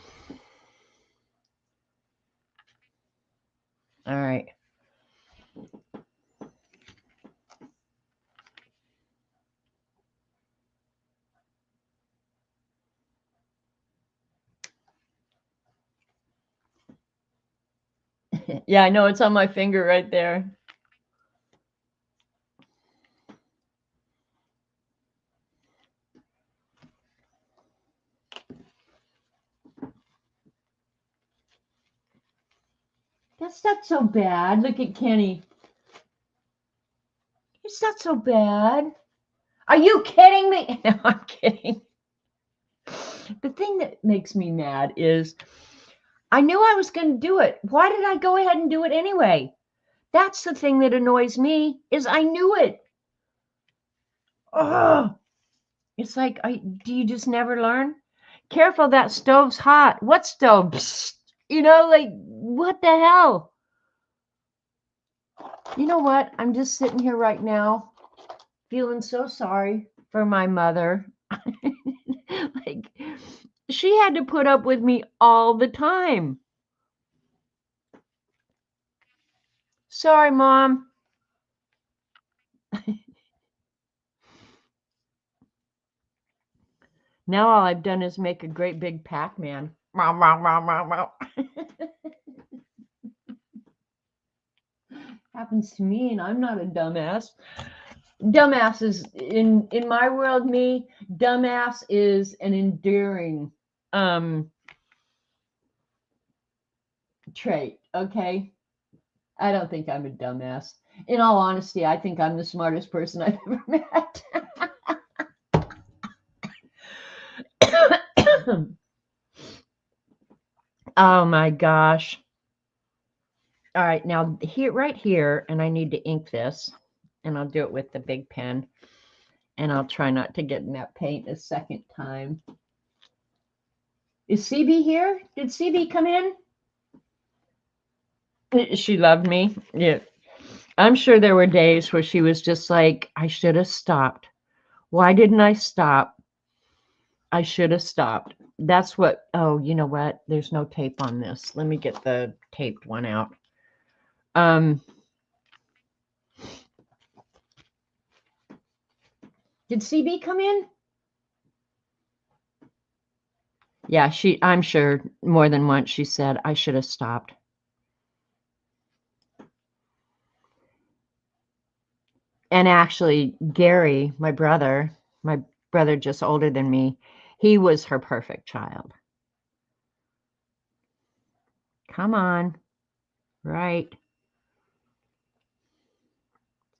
All right. Yeah, I know it's on my finger right there. That's not so bad. Look at Kenny. It's not so bad. Are you kidding me? No, I'm kidding. The thing that makes me mad is I knew I was going to do it. Why did I go ahead and do it anyway? That's the thing that annoys me is I knew it. Oh, it's like, do you just never learn? Careful, that stove's hot. What stove? Psst. You know, like, what the hell? You know what? I'm just sitting here right now feeling so sorry for my mother. Like, she had to put up with me all the time. Sorry, Mom. Now all I've done is make a great big Pac-Man. Happens to me, and I'm not a dumbass. Dumbass is in my world. Me, dumbass is an endearing trait. Okay, I don't think I'm a dumbass. In all honesty, I think I'm the smartest person I've ever met. Oh my gosh. All right, now here, right here, and I need to ink this, and I'll do it with the big pen, and I'll try not to get in that paint a second time. Is CB here? Did CB come in? She loved me. Yeah. I'm sure there were days where she was just like, I should have stopped. Why didn't I stop? I should have stopped. That's what, oh, you know what? There's no tape on this. Let me get the taped one out. Did CB come in? Yeah, I'm sure more than once she said, I should have stopped. And actually, Gary, my brother just older than me, he was her perfect child. Come on. Right.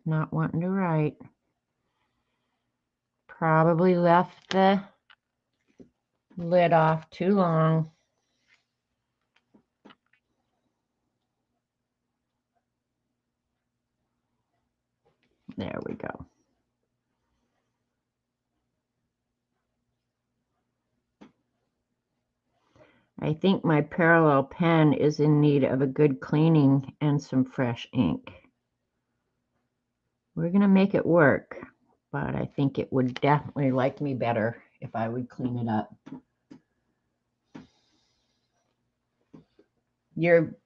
Not wanting to write. Probably left the lid off too long. There we go. I think my parallel pen is in need of a good cleaning and some fresh ink. We're going to make it work, but I think it would definitely like me better if I would clean it up. You're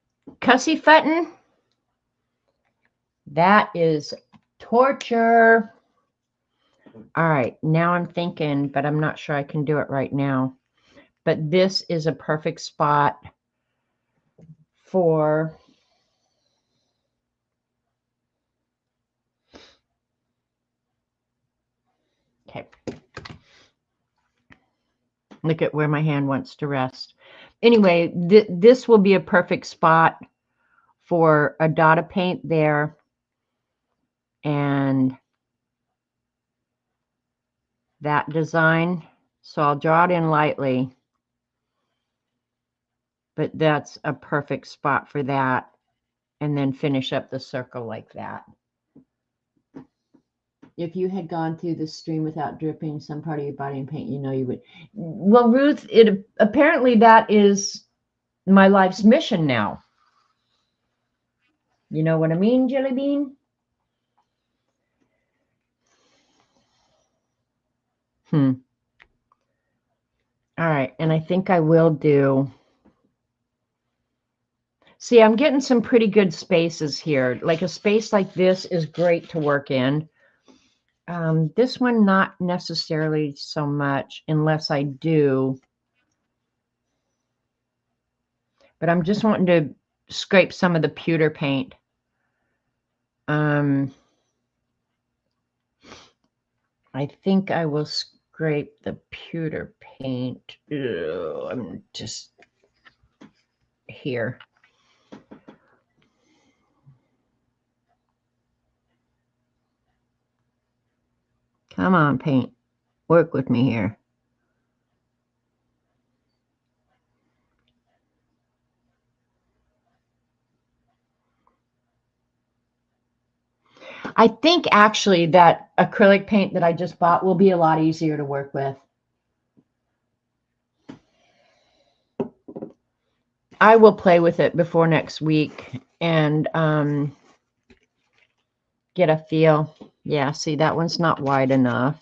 cussy-futting? That is torture. All right, now I'm thinking, but I'm not sure I can do it right now. But this is a perfect spot for okay. Look at where my hand wants to rest. Anyway, this will be a perfect spot for a dot of paint there. And that design. So I'll draw it in lightly. But that's a perfect spot for that. And then finish up the circle like that. If you had gone through the stream without dripping some part of your body in paint, you know you would. Well, Ruth, apparently that is my life's mission now. You know what I mean, Jelly Bean? All right, and I think I will do. See, I'm getting some pretty good spaces here. Like a space like this is great to work in. This one, not necessarily so much, unless I do. But I'm just wanting to scrape some of the pewter paint. I think I will scrape the pewter paint. I'm just here. Come on, paint. Work with me here. I think actually that acrylic paint that I just bought will be a lot easier to work with. I will play with it before next week and get a feel. Yeah, see, that one's not wide enough.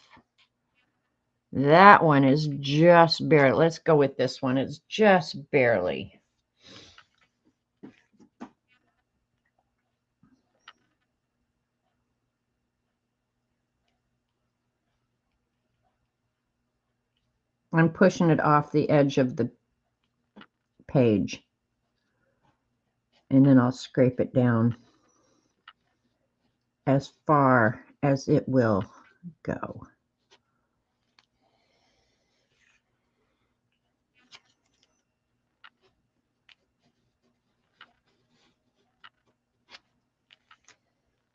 That one is just barely. Let's go with this one. It's just barely. I'm pushing it off the edge of the page. And then I'll scrape it down as far as it will go.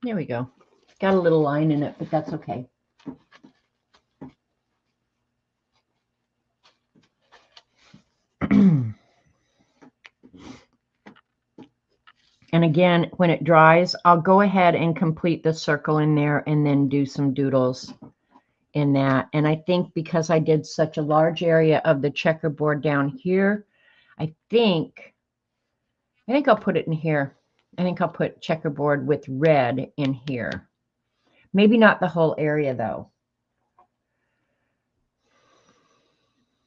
There we go. Got a little line in it, but that's okay. And again, when it dries, I'll go ahead and complete the circle in there and then do some doodles in that. And I think because I did such a large area of the checkerboard down here, I think I'll put it in here. I think I'll put checkerboard with red in here. Maybe not the whole area though.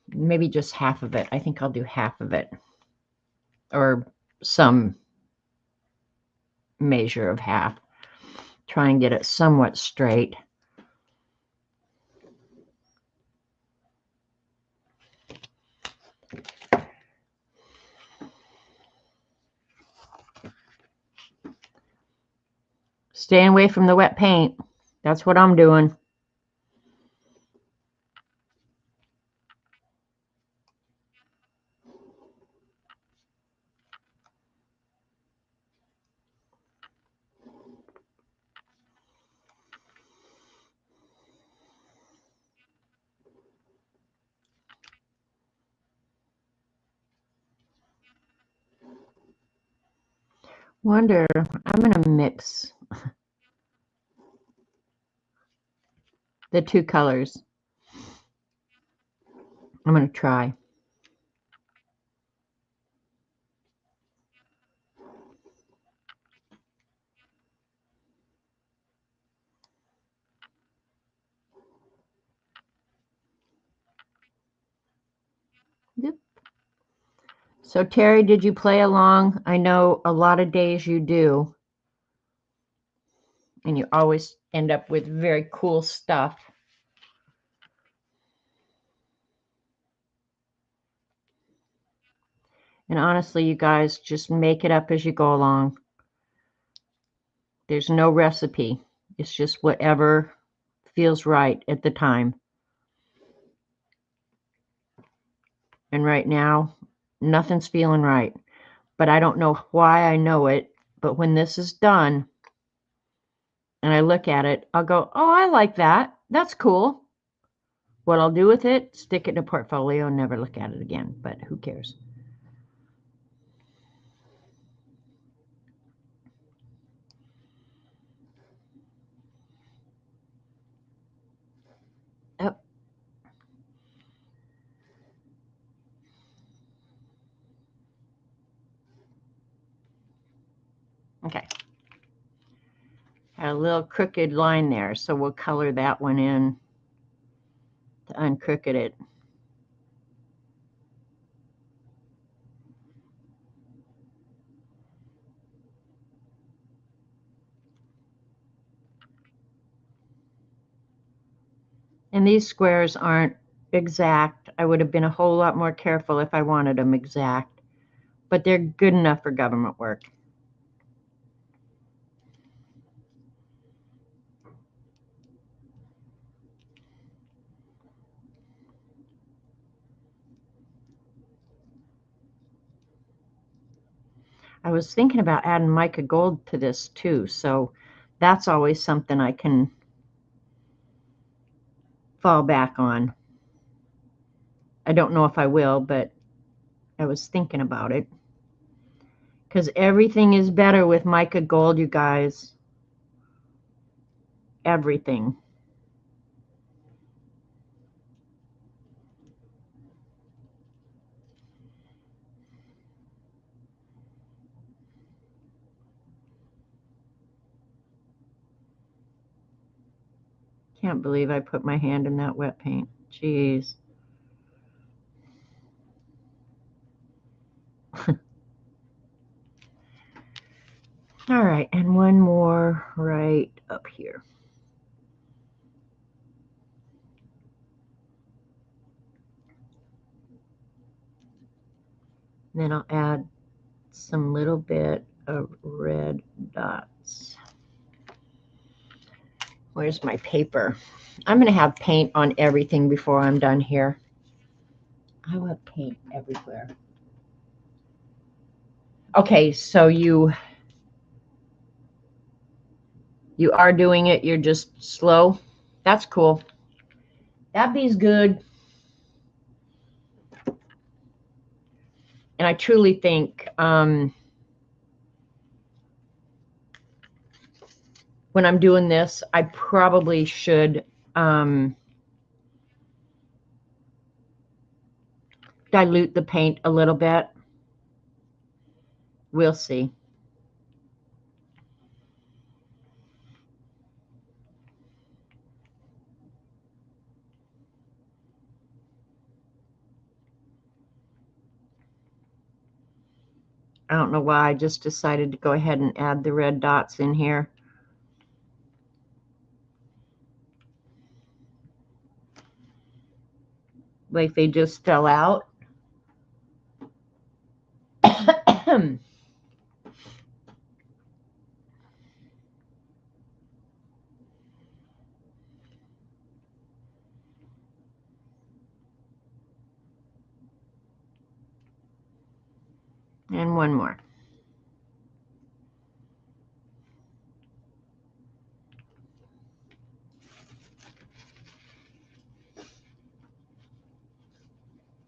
Maybe just half of it. I think I'll do half of it, or some measure of half. Try and get it somewhat straight. Staying away from the wet paint. That's what I'm doing. Wonder, I'm going to mix the two colors. I'm going to try. Yep. So Terry, did you play along? I know a lot of days you do. And you always end up with very cool stuff. And honestly, you guys just make it up as you go along. There's no recipe. It's just whatever feels right at the time. And right now, nothing's feeling right. But I don't know why I know it. But when this is done and I look at it, I'll go, oh, I like that. That's cool. What I'll do with it, stick it in a portfolio and never look at it again. But who cares? Oh. Okay. Got a little crooked line there, so we'll color that one in to uncrooked it. And these squares aren't exact. I would have been a whole lot more careful if I wanted them exact, but they're good enough for government work. I was thinking about adding mica gold to this too, so that's always something I can fall back on. I don't know if I will, but I was thinking about it. Because everything is better with mica gold, you guys. Everything. Can't believe I put my hand in that wet paint. Jeez. All right, and one more right up here. Then I'll add some little bit of red dots. Where's my paper? I'm going to have paint on everything before I'm done here. I will have paint everywhere. Okay, so you are doing it. You're just slow. That's cool. That be's good. And I truly think when I'm doing this, I probably should dilute the paint a little bit. We'll see. I don't know why I just decided to go ahead and add the red dots in here. Like they just fell out. And one more.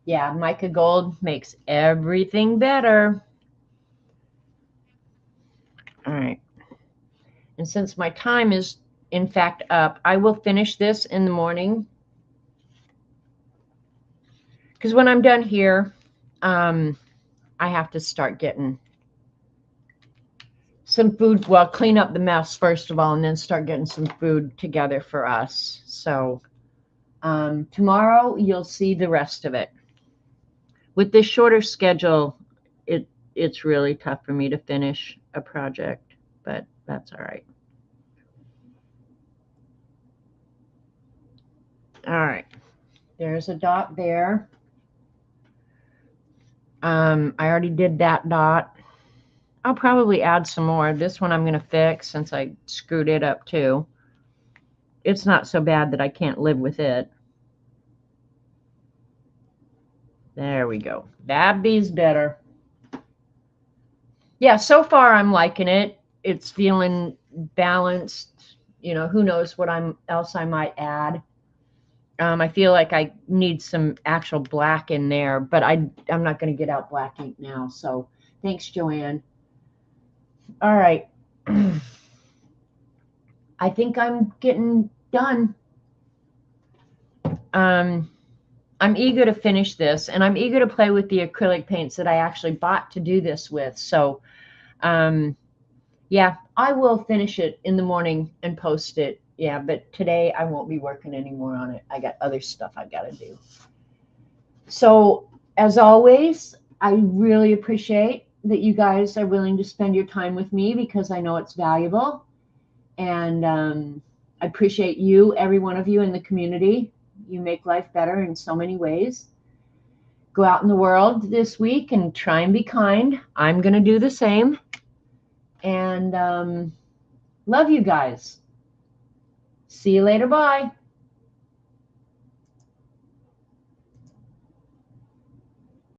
Yeah, mica gold makes everything better. All right. And since my time is, in fact, up, I will finish this in the morning. Because when I'm done here, I have to start getting some food. Well, clean up the mess first of all, and then start getting some food together for us. So tomorrow you'll see the rest of it. With this shorter schedule, it's really tough for me to finish a project, but that's all right. All right, there's a dot there. I already did that dot. I'll probably add some more. This one I'm going to fix since I screwed it up too. It's not so bad that I can't live with it. There we go. That be's better. Yeah, so far I'm liking it. It's feeling balanced. You know, who knows what else I might add. I feel like I need some actual black in there, but I'm not going to get out black ink now. So thanks, Joanne. All right. I think I'm getting done. I'm eager to finish this, and I'm eager to play with the acrylic paints that I actually bought to do this with. So, yeah, I will finish it in the morning and post it. Yeah, but today I won't be working anymore on it. I got other stuff I got to do. So, as always, I really appreciate that you guys are willing to spend your time with me because I know it's valuable. And I appreciate you, every one of you in the community. You make life better in so many ways. Go out in the world this week and try and be kind. I'm going to do the same. And love you guys. See you later. Bye.